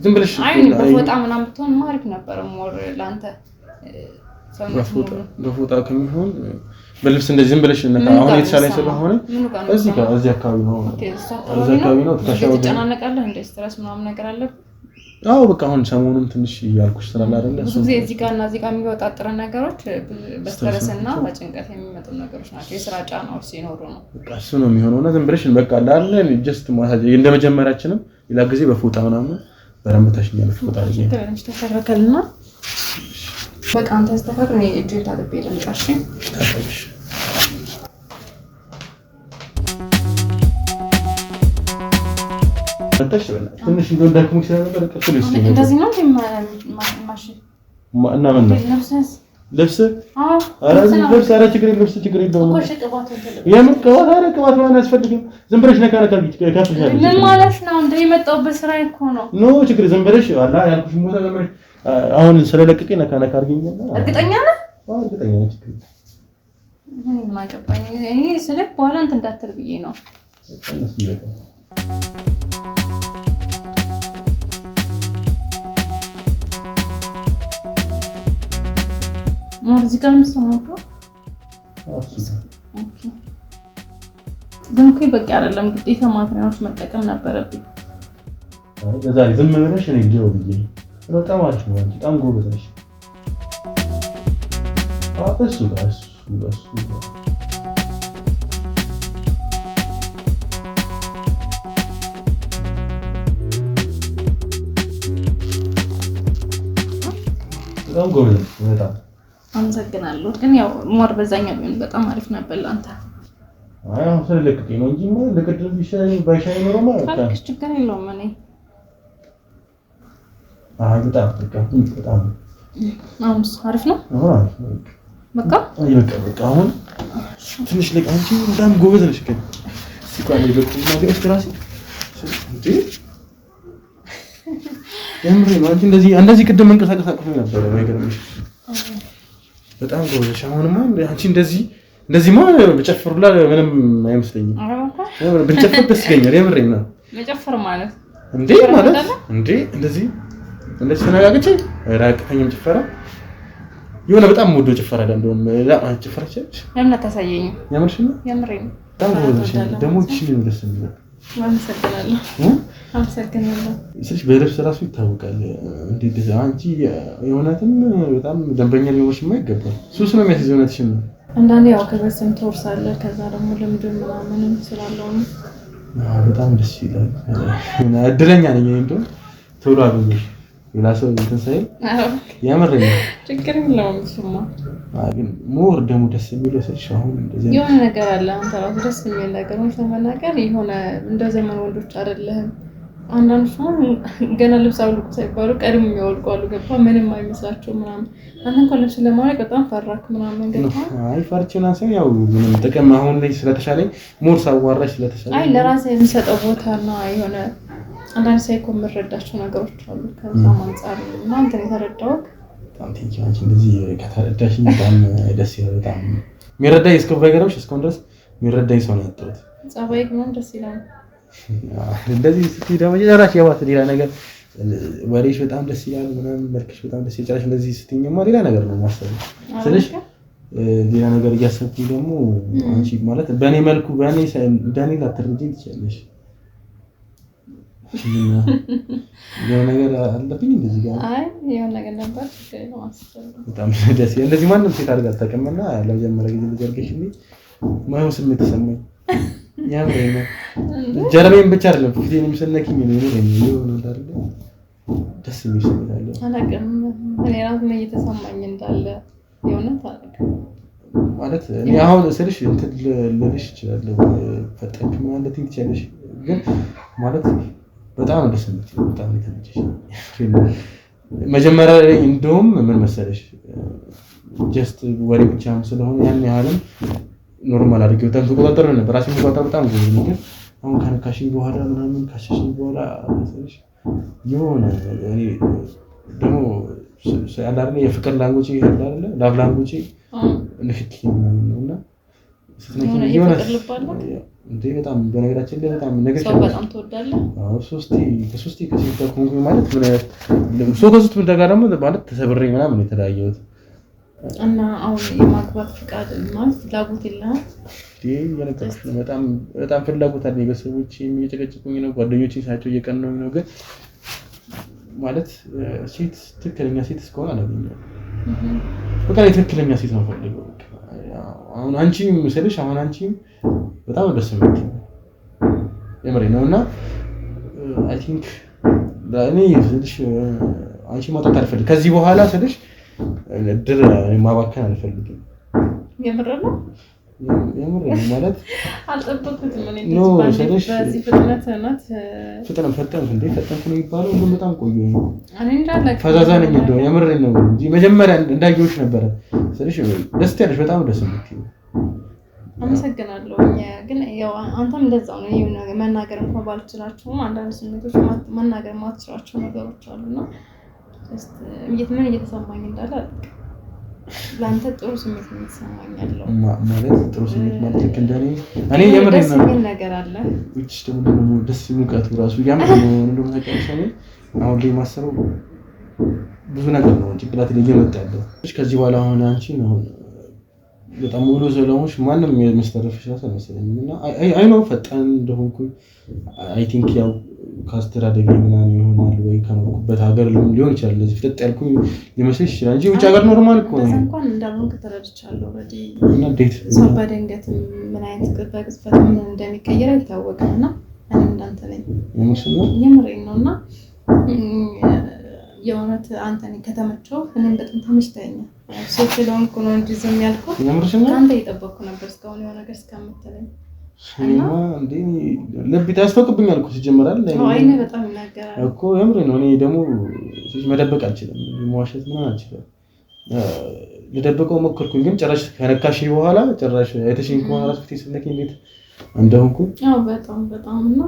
ዝም ብለሽ አይ በፎጣ ምናምን ብትሆን ማሪክ ነበር ሞር ላንተ በፎጣ ከሚሆን በልብስ እንደዚህ ዝም ብለሽ እና አሁን የተሻለኝ ስለሆነ እዚህ አካባቢ ነው ተሻው ተጨናነቃለህ እንደ ስትረስ ምናምን ነገር አለ። አዎ በቃ አሁን ሰሞኑን ትንሽ ያልኩሽ ስላለ አይደለ ብዙ ጊዜ እዚህ ጋር እና እዚህ ጋር የሚወጣጥረ ነገሮች በስትረስና በጭንቀት የሚመጡ ነገሮች ናቸው። የስራ ጫናዎች ሲኖሩ ነው በቃ እሱ ነው የሚሆነውና ዝም ብለሽ በቃ አለ ጀስት ማሳጅ እንደመጀመሪያችንም ሌላ ጊዜ በፎጣ ምናምን በረመታሽኛል ፎጣ ላይ ተስተካከልና በቃ አንተ ተስተካከል ነው እጅ ታጥቤ ልምጣሽ ታጥብሽ ትንሽ እንደወዳኩ ስለነበር ከፍልሽ እንደዚህ ነው ማሽ እና ምን ነው ልብስ ኧረ ችግር የለውም የምን ቅባት ምናምን አያስፈልግም። ዝም ብለሽ ነካ ከፍልሻለሽ። ምን ማለት ነው? እንደ የመጣሁበት ስራ እኮ ነው። ኖ ችግር ዝም ብለሽ አላ ያልኩሽ ቦታ ለምን አሁን ስለለቀቀኝ ነካ አድርጊኝና እርግጠኛ ነህ? እርግጠኛ ነኝ። ችግር ምን ማቀባኝ እኔ ስለክ በኋላ እንትን እንዳትል ብዬ ነው። ሙዚቃ ምሰማው ግን እኮ በቃ አይደለም ግዴታ ማትሪያዎች መጠቀም ነበረብኝ። ዛሬ ዝም ብለሽ እኔ ጆ ብዬ በጣም አሪፍ ነው። በጣም ጎበዝ ነሽ። እሱ በጣም ጎበዝ ነሽ። በጣም አመሰግናለሁ። ግን ያው ሞር በዛኛው ቢሆን በጣም አሪፍ ነበር ላንተ። አይ አሁን ስለለቀቀኝ ነው እንጂ ለቅድም ባይሻይ ኖሮ ማለት ነው። ችግር የለውም። እኔ በጣም አሁን አሪፍ ነው። በቃ አሁን ትንሽ ለቅ አንቺ በጣም ጎበዝ ነሽ። ግን ሲቋም ይበቅልኝ ነገር ራሴ እንዴ የምሬ ነው። አንቺ እንደዚህ ቅድም መንቀሳቀስ አቅቶኝ ነበር አይገርምሽ? በጣም ጎበዝ ነሽ። አሁንማ አንቺ እንደዚህ ማለት በጨፍሩላ ምንም አይመስለኝም። ብንጨፍር ደስ ይለኛል። የምሬ ነው። መጨፈር ማለት እንዴ እንደዚህ ተነጋግቼ ራቅተኝም ጭፈራ የሆነ በጣም ሙዶ ጭፈራ እንደውም ጭፈራች ለምን አታሳየኝም? ያምርሽ ነው። የምሬ ነው። በጣም ጎበዝ ነሽ። ደግሞ ነው ደስ የሚለው። አመሰግናለሁ። ስለዚህ በልብስ ራሱ ይታወቃል። እንዴት አንቺ የሆነትም በጣም ደንበኛ ሊሆንሽማ ይገባል። ሱስ ነው የሚያስይዘው። እውነትሽን ነው። አንዳንዴ ያው ከበስም ትወርሳለህ። ከዛ ደግሞ ልምድ ምናምን ስላለው ነው። በጣም ደስ ይላል። እድለኛ ነኝ እንደው ቶሎ አገኘሽ። ሌላ ሰው እንትን ሳይል ያመረኝ ችግር የለውም። እሱማ ግን ሞር ደግሞ ደስ የሚለው ሰልሽ አሁን እንደዚህ የሆነ ነገር አለ። አንተ ራሱ ደስ የሚል ነገር ነው ተመናገር። የሆነ እንደ ዘመን ወንዶች አይደለህም። አንዳንድ ሰው ገና ልብስ አውልቁ ሳይባሉ ቀድሞ የሚያወልቁ አሉ። ገባ ምንም አይመስላቸው ምናምን። አንተ እንኳን ልብስ ለማውለቅ በጣም ፈራክ ምናምን። ገባ አይ ፈርቼና ሰው ያው ምንም ጥቅም አሁን ላይ ስለተሻለኝ ሞር ሳዋራሽ ስለተሻለኝ አይ ለራሴ የሚሰጠው ቦታና የሆነ አንዳንድ ሳይኮ የምረዳቸው ነገሮች አሉ። ከዛ አንፃር እና እንትን የተረዳው በጣም ቴንኪ አንቺ እንደዚህ ከተረዳሽኝ በጣም ደስ ይላል። በጣም የሚረዳኝ እስከ ባይገርምሽ እስካሁን ድረስ የሚረዳኝ ሰው ነው ያጣሁት። ጸባይ ግን ደስ ይላል። እንደዚህ ስትይ ደግሞ ጭራሽ የባሰ ሌላ ነገር ወሬሽ በጣም ደስ ይላል ምናምን መልክሽ በጣም ደስ ይላል። እንደዚህ ስትይኝማ ሌላ ነገር ነው የማስበው ስልሽ ሌላ ነገር እያሰብኩኝ ደግሞ አንቺ ማለት በእኔ መልኩ በእኔ ላትረጂኝ ትችያለሽ። የሆነ ነገር አለብኝ እንደዚህ ጋር የሆነ ነገር ነበር በጣም ደስ ይላል። እንደዚህ ማንም ሴት አድርጋ አታውቅምና ለመጀመሪያ ጊዜ ልጅ አድርገሽልኝ ማየው ስሜት ተሰማኝ። ያምረኝ ነው ጀርባዬን ብቻ አይደለም ፊቴንም ስነኪኝ ነው አይደል ደስ የሚል ስሜት አለው። አላውቅም እኔ ራሱ ምን እየተሰማኝ እንዳለ የሆነት አላውቅም። ማለት እኔ አሁን ስልሽ እንትን ልልሽ እችላለሁ ፈጠንክ ምናምን ልትይኝ ትችያለሽ፣ ግን ማለት በጣም ደስ የምትይው በጣም የተመቸሽ መጀመሪያ ላይ እንደውም ምን መሰለሽ ጀስት ወሬ ብቻም ስለሆነ ያን ያህልም ኖርማል አድርጌው ተቆጣጠር ነበር ራሴን መቆጣጠር በጣም ጎበዝ ነኝ። ግን አሁን ከነካሽኝ በኋላ ምናምን ካሸሽኝ በኋላ ስልሽ የሆነ እኔ ደግሞ አንዳንዴ የፍቅር ላንጉጂ ይሄዳል አይደለ ላቭ ላንጉጂ ንክኪ ምናምን ነውና ስትነኪኝ የሆነ እንዴ በጣም በነገራችን ላይ በጣም ነገር ሰው በጣም ተወዳለህ። አዎ ሶስቴ ከሴት ጋር ኮንኩ ማለት ምን ከሶስት ምን ጋር ደግሞ ማለት ተሰብሬ ምናምን የተለያየሁት እና አሁን የማግባት ፍቃድ ማለት ፍላጎት የለህም? በጣም ፍላጎት አለኝ። ቤተሰቦቼ የሚጨቀጭቁኝ ነው፣ ጓደኞቼ ሳያቸው እየቀናሁኝ ነው። ግን ማለት ሴት ትክክለኛ ሴት እስከሆነ አላገኘሁም። በቃ ትክክለኛ ሴት ነው ፈልገው። አሁን አንቺም ስልሽ አሁን አንቺም በጣም ደስ የምትይ የምሬን ነው እና አይ ቲንክ ለእኔ ስልሽ አንቺ ማጣት አልፈልግም ከዚህ በኋላ ስልሽ እድል ማባከን አልፈልግም። የምር ነው ማለት አልጠበቅኩትም። በዚህ ፍጥነት ፈጠንኩ ነው የሚባለው። ግን በጣም ቆየሁኝ። እኔ እንዳለ ፈዛዛ ነኝ እንደው የምሬን ነው እንጂ መጀመሪያ እንዳየሁሽ ነበረ ስልሽ ደስ ያለሽ በጣም ደስ የምትይው። አመሰግናለሁ። ግን ያው አንተም እንደዛው ነው። ይሄን ነገር መናገር እንኳን ባልችላቸውም አንዳንድ ስሜቶች መናገር ማትችላቸው ነገሮች አሉና ምን እየተሰማኝ እንዳለ ለአንተ ጥሩ ስሜት ነው የተሰማኛለው ማለት ጥሩ ስሜት ማለት ልክ እንደኔ እኔ የምሬን ነው ነገር አለ እቺ ደግሞ ደስ ሙቀቱ ራሱ ያምር ነው እንደው ተቀርሰኝ አሁን ላይ ማሰረው ብዙ ነገር ነው ጭንቅላት ላይ እየመጣ ያለው። ከዚህ በኋላ አሁን አንቺ ነው በጣም ሙሉ ዘለሞች ማንም የሚስተረፍሽ አልመሰለኝም እና አይ ነው ፈጣን እንደሆንኩ አይ ቲንክ ያው ካስተዳደግ ምናምን ይሆናል ወይ ከመኩበት ሀገር ሊሆን ይችላል። ለዚህ ፍጥጥ ያልኩኝ ሊመስልሽ ይችላል እንጂ ውጭ ሀገር ኖርማል እኮ ነው። እንኳን እንዳልሆንክ ተረድቻለሁ። ኦልሬዲ እና ዴት ሰው በድንገት ምን አይነት ቅጽበት ምን እንደሚቀየር አይታወቅም እና እኔ እንዳንተ ነኝ የምሬን ነው እና የእውነት አንተን ከተመቸው እኔም በጣም ተመችተኸኛል። ሴት ስለሆንኩ ነው እንጂ ዝም ያልኩት ከአንተ እየጠበቅኩ ነበር እስካሁን የሆነ ነገር እስከምትለኝ እና እንዴ ልብ ታስፈቅብኛል እኮ ሲጀምራል አይኔ በጣም ይናገራል እኮ የምሬን ነው። እኔ ደግሞ መደበቅ አልችልም፣ መዋሸት ምናምን አልችልም። ልደብቀው ሞከርኩኝ ግን ጭራሽ ከነካሽ በኋላ ጭራሽ አይተሽኝ ከሆነ ራስ ፊት ስለከ እንዴት እንደሆንኩ በጣም እና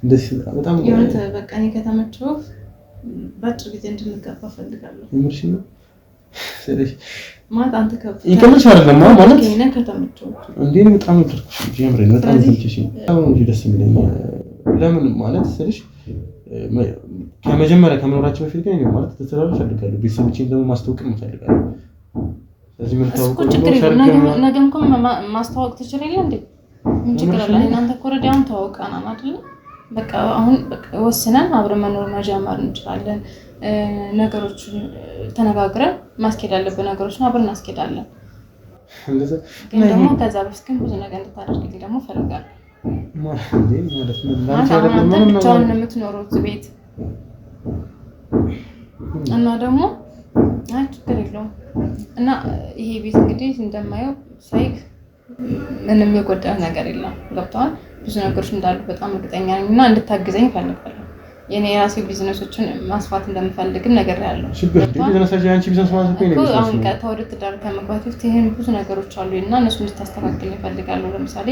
እንደዚህ በጣም የሆነ በቃ እኔ ከተመቸው በአጭር ጊዜ እንድንጋባ ፈልጋለሁ። ምንሽ ነው ስለዚህ ማለት አንተ ይከምልሽ አይደለም ማለት እኔ ከተመቸው እንዴ በጣም ይፈርኩሽ ጀምሬ ነው በጣም ትንሽ ነው ደስ የሚለኝ ለምን ማለት ስለሽ ከመጀመሪያ ከመኖራችን በፊት ግን ማለት ተተራው ፈልጋለሁ። ቤተሰቦቼን ደግሞ ማስተዋወቅ እፈልጋለሁ። ስለዚህ ምን ታውቁ ነገ እንኳን ማስተዋወቅ ትችላለህ እንዴ? ምን ችግር አለ? እናንተ ኮረዲ አሁን ተዋውቀናል አይደል? በቃ አሁን በቃ ወስነን አብረን መኖር መጀመር እንችላለን። ነገሮችን ተነጋግረን ማስኬድ ያለብን ነገሮችን አብረን እናስኬዳለን። ግን ደግሞ ከዛ በፊት ግን ብዙ ነገር እንድታደርግልኝ ደግሞ እፈልጋለሁ። አንተ ብቻውን ነው የምትኖረው እዚህ ቤት እና ደግሞ ችግር የለውም እና ይሄ ቤት እንግዲህ እንደማየው ሳይክ ምንም የጎደለ ነገር የለም። ገብቶሃል? ብዙ ነገሮች እንዳሉ በጣም እርግጠኛ ነኝ እና እንድታግዘኝ እፈልጋለሁ። የኔ የራሴ ቢዝነሶችን ማስፋት እንደምፈልግም ነገር ያለው ቢዝነስ አሁን ወደ ትዳር ከመግባት በፊት ይሄን ብዙ ነገሮች አሉ እና እነሱ እንድታስተካክል እፈልጋለሁ። ለምሳሌ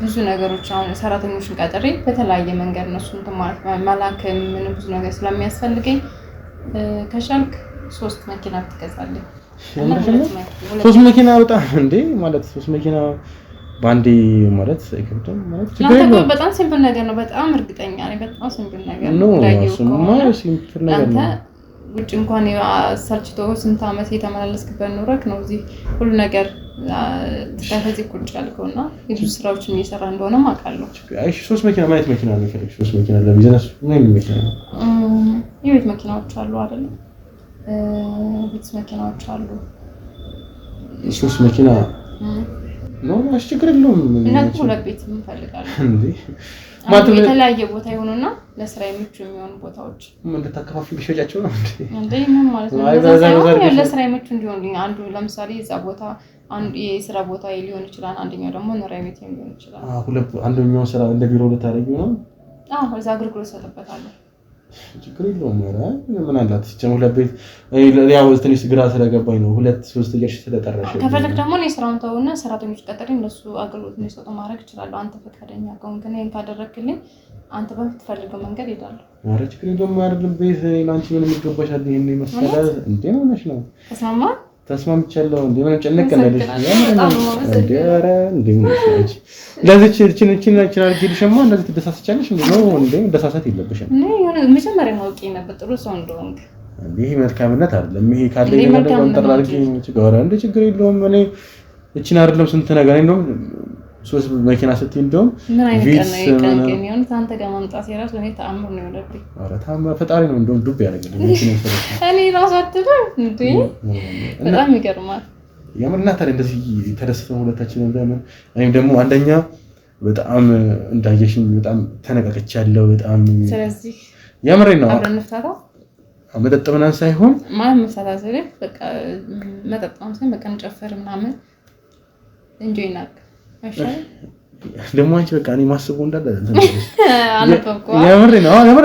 ብዙ ነገሮች አሁን ሰራተኞችን ቀጥሬ በተለያየ መንገድ እነሱን ማለት መላክ ምን ብዙ ነገር ስለሚያስፈልገኝ ከቻልክ 3 መኪና ትገዛለህ። ሶስት መኪና በጣም እንዴ ማለት ሶስት መኪና ባንዴ ማለት አይከብድም ማለት ችግር የለውም። በጣም ሲምፕል ነገር ነው። በጣም እርግጠኛ ነኝ በጣም ሲምፕል ነገር ነው። እሱማ ሲምፕል ነገር ነው። ውጭ እንኳን ሰርችቶ ስንት ዓመት የተመላለስክበት ኖረክ ነው እዚህ ሁሉ ነገር ከዚህ ቁጭ ያልከውና የብዙ ስራዎችን እየሰራ እንደሆነ ማውቃለሁ። እሺ ሶስት መኪና ማለት መኪና ነው የፈለግሽ? ሶስት መኪና ለቢዝነስ ምን መኪና ነው? የቤት መኪናዎች አሉ አይደል? ቤት መኪናዎች አሉ። ሶስት መኪና ነው ችግር የለውም። እና ሁለት ቤት እንፈልጋለን እንዴ ማለት የተለያየ ቦታ ይሆኑና ለስራ የሚቹ የሚሆኑ ቦታዎች ምን ልታከፋፍል ቢሸጫቸው ነው እንዴ? ምን ማለት ነው? ለስራ የሚቹ እንዲሆን አንዱ ለምሳሌ እዛ ቦታ አንዱ የስራ ቦታ ሊሆን ይችላል፣ አንደኛው ደግሞ ኖሪያ ቤት ሊሆን ይችላል። ሁለት አንደኛው ስራ እንደ ቢሮ ልታደርጊው ነው? እዛ አገልግሎት ሰጥበታለሁ። ችግር የለውም። ምን አላት ሲጨም ሁለት ቤት ያው ትንሽ ግራ ስለገባኝ ነው። ሁለት ሶስት ልጅ ስለጠራሽ ከፈለክ ደግሞ እኔ ስራውን ተውና ሰራተኞች ቀጥሬ እነሱ አገልግሎት እንዲሰጡ ማድረግ እችላለሁ። አንተ ፈቃደኛ ከሆንክ እኔን ካደረክልኝ አንተ በምትፈልገው መንገድ ሄዳለሁ። ኧረ ችግር የለውም። አይደለም ቤት ላንቺ ምንም ይገባሻል። ይሄን ይመስላል እንዴ ነው ነሽ ነው ተስማምቻለሁ። እንዴ ምንም ጨነቀ እንደልሽ እንዴ ኧረ እንዴ ምንሽ ለዚህ እቺን አድርጌልሽማ እንደዚህ ትደሳሰቻለሽ እንዴ ነው እንዴ ደሳሳት የለብሽም። መጀመሪያ ማውቄ ነበር ጥሩ ሰው እንደሆንክ። ይሄ መልካምነት አይደለም። ይሄ ካለኝ ነገር ወንጠር አድርጌ ችግር እንዴ ችግር የለውም። እኔ እቺን አይደለም ስንት ነገር እንደውም ሶስት መኪና ስትይ እንደውም ቪትስ ነው አንተ ጋር ማምጣት የራሱ እኔ ተአምር ነው የሆነብኝ። ኧረ ተአምር ፈጣሪ ነው እንደውም ዱብ ያደርግልኝ እኔ ራሱ አትደም እንዴ በጣም ይገርማል። የምርና ታዲያ እንደዚህ ተደስተን ሁለታችን እንደምን እኔም ደግሞ አንደኛ በጣም እንዳየሽኝ በጣም ተነቃቅቻለሁ በጣም። ስለዚህ የምሬን ነው አብረን እንፍታታ መጠጥ ምናምን ሳይሆን ማለት መፍታታ ስለኝ በቃ መጠጥ ምናምን ሳይሆን በቃ እንጨፍር ምናምን እንጆይ እናድርግ። ደግሞ አንቺ በቃ እኔ ማስበው እንዳለ አለፈኩ የምር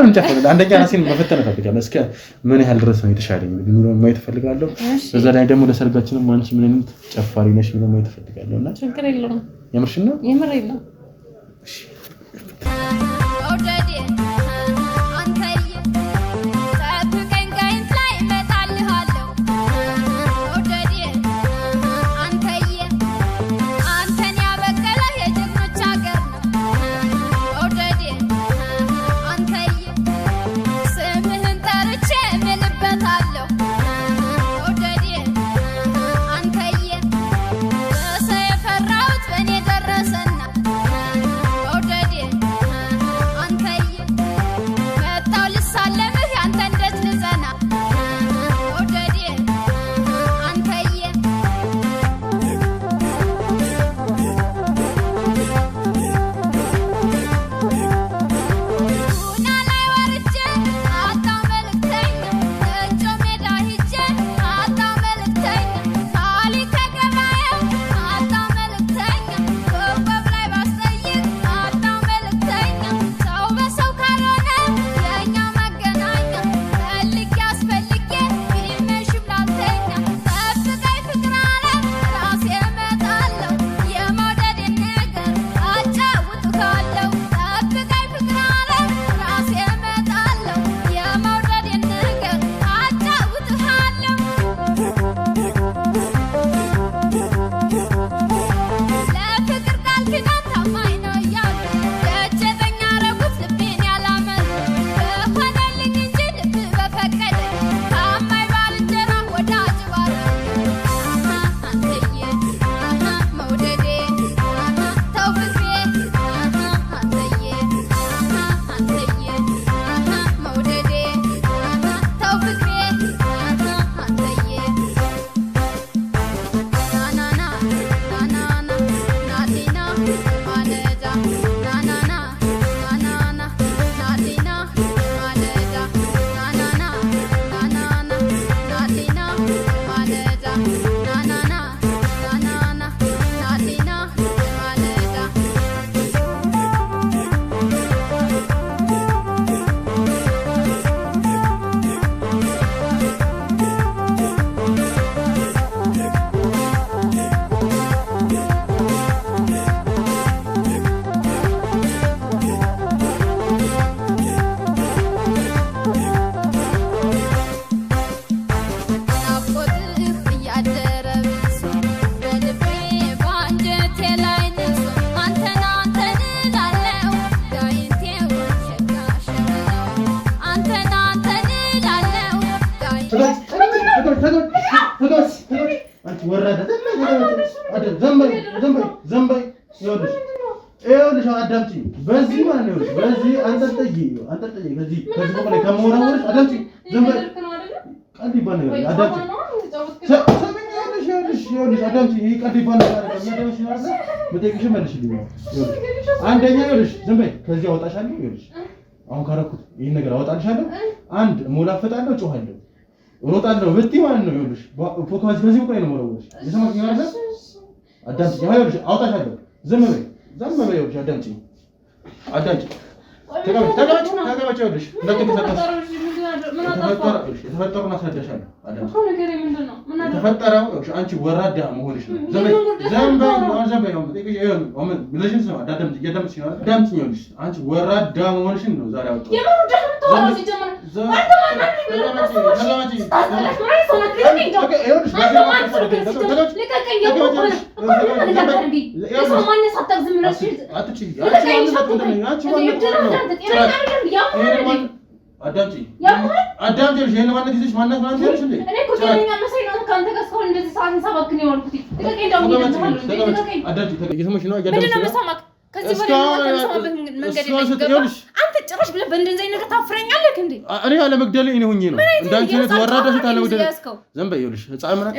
እንጨፍር። አንደኛ ራሴን መፈተን እፈልጋለሁ። እስከ ምን ያህል ድረስ ነው የተሻለኝ ኑሮ ማየት እፈልጋለሁ። በዛ ላይ ደግሞ ለሰርጋችንም አንቺ ምን አይነት ጨፋሪ ነሽ ምን ማየት እፈልጋለሁ። እና ችግር የለውም። የምርሽን ነው? የምሬን ነው። ዘንበይ ይኸውልሽ አዳምጪኝ። በዚህ ማለት ነው በዚህ አንጠልጥይ ከዚህ በኋላ ከመወራወርሽ አዳምጪኝ። ዘንበይ ቀልድ ይባል ነገር አዳምጪኝ። ይኸውልሽ አዳምጪኝ። ይሄ ቀልድ ይባል ነገር የሚያደርግሽ ነው አይደል? መጠየቅሽን መልሽልኝ። አንደኛ ይኸውልሽ ዝንበይ ከዚህ አወጣሻለሁ። ይኸውልሽ አሁን ካረኩት ይሄን ነገር አወጣልሻለሁ። አንድ ሞላፈጣለሁ፣ ጮሃለሁ፣ እሮጣለሁ ብትይ ማለት ነው ይኸውልሽ ፎካስ በዚህ ቆይ ነው ወረወርሽ። የሰማሽኝ አይደል? አዳምጪኝ። ይኸውልሽ አወጣሻለሁ። ዝም በይ ይኸውልሽ አዳምጪኝ። ተቀመጭ። ይኸውልሽ የተፈጠረውን አስረዳሻለሁ። የተፈጠረው አንቺ ወራዳ መሆንሽ ነው። አንቺ ወራዳ መሆንሽን ነው ዛሬ አወጣሁት። አዳምጪ። ይሄን ማለት ይዘሽ ማናት ማለት ያለሽ እንዴ? እኔ እኮ ጤነኛ መሰለኝ ነው ካንተ ጋር እስካሁን እንደዚህ ሰዓት ሰባክን ያወልኩት። ልቀቀኝ። እንደውም አንተ ጭራሽ ብለህ በእንደዚህ አይነት ነገር ታፍረኛለህ እንዴ? እኔ ያለ መግደል እኔ ሆኜ ነው እንዳንቺ አይነት ወራዳ ሴት አለ መግደል። ዘንበ ይኸውልሽ ህፃን ምናምን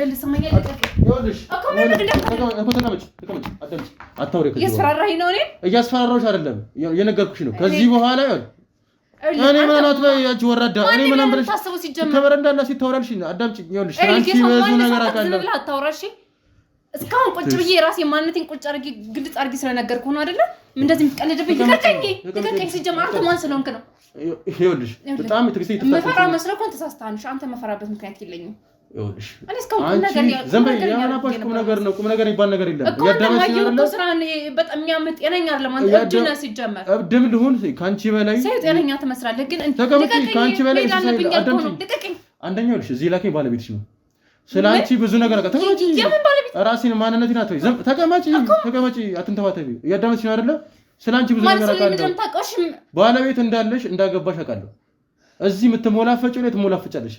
እያስፈራራኸኝ ነው። እያስፈራራሁሽ አይደለም የነገርኩሽ ነው። ከዚህ በኋላ እኔ ምናምን ያቺ ወራዳ እኔ ምናምን ብለሽ ታስቡ ሲጀመር ከበረንዳና ሲታወራልሽ አዳምጪኝ። ይኸውልሽ አንቺ ብዙ ነገር አውቃለሁ። አታውራሽ እስካሁን ቁጭ ብዬ የራሴ ማንነቴን ቁጭ አድርጌ ግልጽ አድርጌ ስለነገርኩህ ነው አይደለ? እንደዚህ የምትቀልድብኝ ልቀቀኝ። ሲጀመር አንተ ማን ስለሆንክ ነው? ይኸውልሽ በጣም ትግስት መፈራ መስለህ እኮ ተሳስተሃል። አንተ መፈራበት ምክንያት የለኝም። ይኸውልሽ እኔ እስካሁን ነገር ያናባሽ ቁም ነገር ነው። ቁም ነገር ይባል ነገር የለም። ያዳመሽ ነው ስራን በጣም የሚያምጥ ጤነኛ አይደለም። አንተ እብድ ነህ ሲጀመር። እብድም ልሁን ካንቺ በላይ ሰው ጤነኛ ትመስላለህ። ግን ልቀቀኝ። ካንቺ በላይ ልቀቀኝ። አንደኛው ልሽ እዚህ ላከኝ ባለቤትሽ ነው። ስላንቺ ብዙ ነገር አቀ ተቀመጪ። ራስን ማንነቴን አትወይ። ተቀመጪ አትንተባተቢ። ያዳመሽ ነው አይደለ? ስላንቺ ብዙ ነገር አውቃለሁ። ባለቤት እንዳለሽ እንዳገባሽ አውቃለሁ። እዚህ የምትሞላፈጪው ላይ ትሞላፈጫለሽ።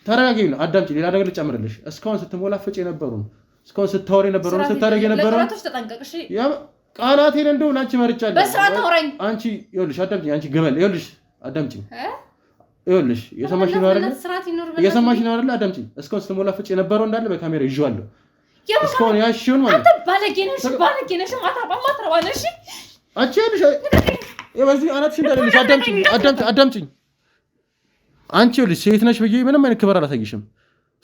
ተረጋጊ ነው አዳምጪ። ሌላ ነገር ልጨምርልሽ። እስካሁን ስትሞላፈጪ የነበሩ እስካሁን ስታወሪ የነበሩ ስታደርጊ የነበሩ ቃላቴን እንደው ላንቺ መርጫለሁ። በስርዓት አውራኝ። አንቺ ይኸውልሽ አዳምጪ። አንቺ ግመል ይኸውልሽ አዳምጪ። ይኸውልሽ የሰማሽ ነው አይደል? የሰማሽ ነው አይደል? አዳምጪ። እስካሁን ስትሞላፈጪ የነበረው እንዳለ በካሜራ ይዤዋለሁ። እስካሁን ያሽውን ማለት አንተ ባለጌ ነሽ ማትረባ ነሽ። አንቺ ይኸውልሽ በዚህ አናትሽ እንዳለልሽ አዳምጪኝ። አንቺ ይኸውልሽ ሴት ነሽ ብዬ ምንም አይነት ክብር አላሳይሽም።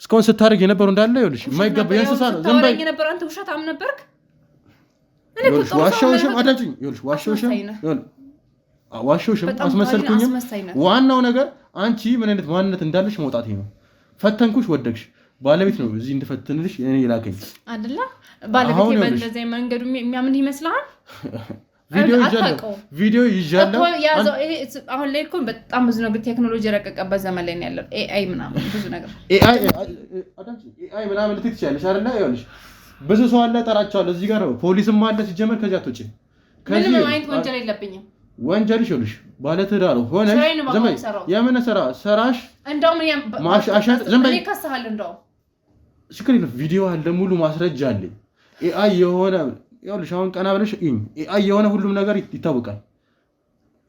እስካሁን ስታደርግ የነበረው እንዳለ ይኸውልሽ የማይገባ የእንስሳ ነው። ዝም በይ ነበር። አንተ ውሸታም ነበርክ። ይኸውልሽ ዋሻውሽም አዳምጪኝ። ይኸውልሽ ዋሻውሽም አስመሰልኩኝም። ዋናው ነገር አንቺ ምን አይነት ማንነት እንዳለሽ መውጣቴ ነው። ፈተንኩሽ፣ ወደቅሽ። ባለቤት ነው እዚህ እንድፈትንልሽ እኔ ይላከኝ አይደለ? ባለቤት በእንደዚህ መንገዱ የሚያምን ይመስልሃል? ቪዲዮ ይዣለሁ። አሁን ላይ እኮ በጣም ብዙ ነገር ቴክኖሎጂ የረቀቀበት ዘመን ላይ ነው ያለው። ኤአይ ምናምን ብዙ ነገር ኤአይ ምናምን ልትይ ትችያለሽ አይደለ? ይኸውልሽ ብዙ ሰው አለ፣ እጠራቸዋለሁ። እዚህ ጋር ፖሊስም አለ። ሲጀመር ከዚህ አትወጪ። ምንም አይነት ወንጀል የለብኝም። ወንጀልሽ ይኸውልሽ ባለትዳር ሆነሽ ዘመን የምን ስራሽ እንደውም ማሻሻጥ ዘመን ይከሰሃል። እንደውም ችግር የለም። ቪዲዮ አለ፣ ሙሉ ማስረጃ አለ። ኤአይ የሆነ ይኸውልሽ አሁን ቀና ብለሽ ኤአይ የሆነ ሁሉም ነገር ይታወቃል።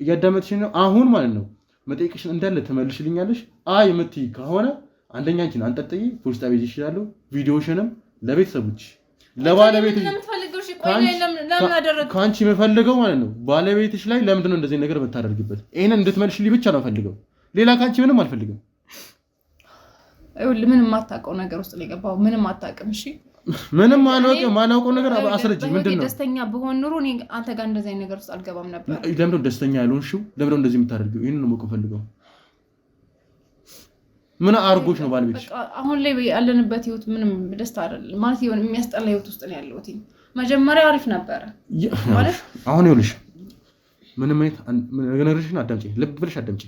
እያዳመጥሽኝ ነው አሁን ማለት ነው። መጠየቅሽን እንዳለ ትመልሽልኛለሽ። አይ የምትይ ከሆነ አንደኛ አንቺን አንጠጥይ ፖሊስ ጣቢያ ይችላል። ቪዲዮሽንም ለቤተሰቦች ለባለቤትሽ ከአንቺ የምፈልገው ማለት ነው ባለቤትሽ ላይ ለምንድን ነው እንደዚህ ነገር የምታደርግበት? ይሄንን እንድትመልሽልኝ ብቻ ነው ፈልገው። ሌላ ከአንቺ ምንም አልፈልግም። ይኸውልህ ምንም የማታውቀው ነገር ውስጥ ነው የገባው። ምንም አታውቅም። እሺ ምንም ማናውቀው ነገር አስረጅ። ምንድን ነው ደስተኛ ብሆን ኑሮ እኔ አንተ ጋር እንደዚህ አይነት ነገር ውስጥ አልገባም ነበር። ለምንድን ነው ደስተኛ ያልሆንሽው? ለምንድን ነው እንደዚህ የምታደርጊው? ይሄንን ነው የማውቀው ፈልገው። ምን አርጎሽ ነው ባለቤትሽ? አሁን ላይ ያለንበት ህይወት ምንም ደስታ አይደለም ማለት ይሁን የሚያስጠላ ህይወት ውስጥ ነው ያለሁት። መጀመሪያ አሪፍ ነበረ ማለት አሁን ይኸውልሽ ምንም አይነት ነገርሽን አዳምጪ፣ ልብ ብለሽ አዳምጪ።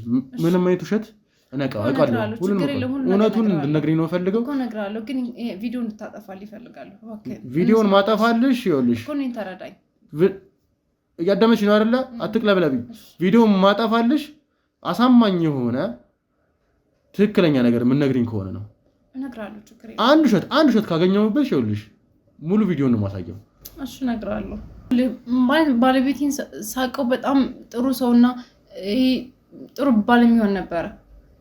ምንም አይነት ውሸት እነቃለሁ። እውነቱን እንድትነግሪኝ ነው ፈልገው እኮ እነግርሃለሁ። ግን ቪዲዮ እንድታጠፋልኝ እፈልጋለሁ። ኦኬ ቪዲዮውን ማጠፋልሽ ይኸውልሽ እኮ እኔን ተረዳኝ። እያዳመጥሽ ነው አይደለ? አትቅለብለቢ። ቪዲዮውን ማጠፋልሽ አሳማኝ የሆነ ትክክለኛ ነገር የምትነግሪኝ ከሆነ ነው። እነግርሃለሁ። ችግር የለም። አንድ ውሸት ካገኘሁብሽ ይኸውልሽ ሙሉ ቪዲዮ ነው ማሳየው። እሺ እነግርሃለሁ። ባለቤቴን ሳቀው በጣም ጥሩ ሰውና ጥሩ ባል የሚሆን ነበረ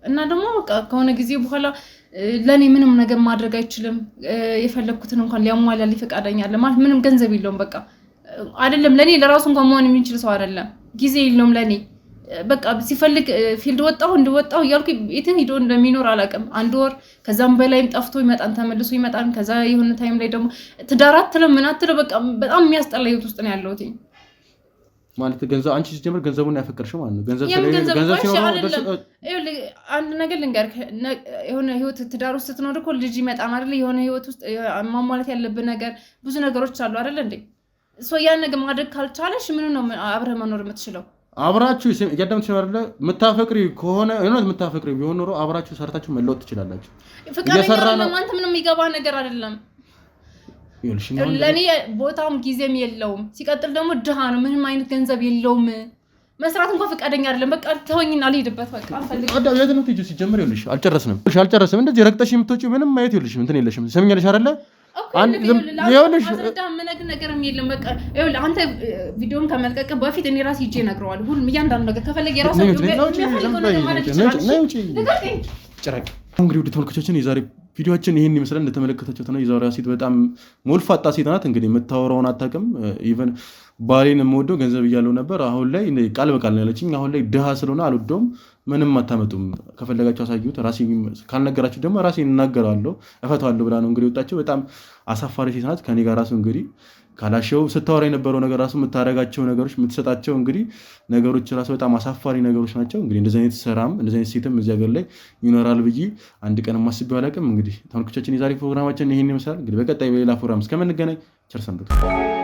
እና ደግሞ በቃ ከሆነ ጊዜ በኋላ ለኔ ምንም ነገር ማድረግ አይችልም። የፈለኩትን እንኳን ሊያሟላልኝ ፈቃደኛ አለ ማለት ምንም ገንዘብ የለውም። በቃ አይደለም ለኔ ለራሱ እንኳን መሆን የሚችል ሰው አይደለም። ጊዜ የለውም ለኔ በቃ ሲፈልግ ፊልድ እንደወጣሁ እያልኩ የት ሄዶ እንደሚኖር አላውቅም። 1 ወር ከዛም በላይም ጠፍቶ ይመጣል፣ ተመልሶ ይመጣል። ከዛ የሆነ ታይም ላይ ደግሞ ትዳር አትለው ምን አትለው በቃ በጣም የሚያስጠላ ህይወት ውስጥ ነው ያለሁት ማለት ገንዘብ አንቺ ሲጀምር ገንዘቡን ያፈቀርሽው ማለት ነው። ገንዘብ አንድ ነገር ልንገርህ፣ የሆነ ህይወት ትዳር ውስጥ ስትኖር እኮ ልጅ ይመጣል አይደል? የሆነ ህይወት ውስጥ ማሟላት ያለብን ነገር ብዙ ነገሮች አሉ አይደል እንዴ? ያን ነገር ማድረግ ካልቻለሽ ምን ነው አብረህ መኖር የምትችለው? አብራችሁ እያዳምጥሽ ነው አይደል? የምታፈቅሪ ከሆነ እውነት የምታፈቅሪ ቢሆን ኖሮ አብራችሁ ሰርታችሁ መለወጥ ትችላላችሁ። ፍቅረኛ ለማንተ ምንም የሚገባ ነገር አይደለም። ለኔ ቦታም ጊዜም የለውም። ሲቀጥል ደግሞ ድሃ ነው፣ ምንም አይነት ገንዘብ የለውም። መስራት እንኳን ፈቃደኛ አይደለም። በቃ ተወኝና አልሄድበት በቃ አልፈልግም። አዳም የት ነው ትይጁ? ሲጀምር ይኸውልሽ አልጨረስንም። እንደዚህ ረግጠሽ የምትወጪው ምንም ማየት ይኸውልሽ እንትን የለሽም። ሰምኛለሽ አይደለ? ይኸውልሽ ምንም ነገርም የለም። በቃ ይኸውልህ አንተ ቪዲዮን ከመልቀቅ በፊት እኔ ራሴ ሂጄ እነግረዋለሁ። ሁሉም እያንዳንዱ ነገር ከፈለገ የራሱ ጭራቅ። እንግዲህ ውድ ተመልካቾቻችን የዛሬ ቪዲዮአችን ይሄን ይመስላል። እንደተመለከታችሁት ነው። የዛሬዋ ሴት በጣም ሞልፋጣ ሴት ናት። እንግዲህ የምታወራውን አታውቅም። ኢቨን ባሌን የምወደው ገንዘብ እያለው ነበር። አሁን ላይ ቃል በቃል ነው ያለችኝ። አሁን ላይ ድሃ ስለሆነ አልወደውም፣ ምንም አታመጡም፣ ከፈለጋችሁ አሳዩት፣ ራሴ ካልነገራችሁ ደግሞ ራሴ እናገራለሁ፣ እፈታዋለሁ ብላ ነው እንግዲህ ወጣችሁ። በጣም አሳፋሪ ሴት ናት። ከኔ ጋር ራሱ እንግዲህ ካላሸው ስታወራ የነበረው ነገር ራሱ የምታደርጋቸው ነገሮች የምትሰጣቸው እንግዲህ ነገሮች ራሱ በጣም አሳፋሪ ነገሮች ናቸው። እንግዲህ እንደዚህ አይነት ስራም እንደዚህ አይነት ሴትም እዚህ ሀገር ላይ ይኖራል ብዬ አንድ ቀን ማስቤው አላውቅም። እንግዲህ ተመልካቾቻችን የዛሬ ፕሮግራማችን ይሄን ይመስላል። እንግዲህ በቀጣይ በሌላ ፕሮግራም እስከምንገናኝ ቸር ሰንብቱ።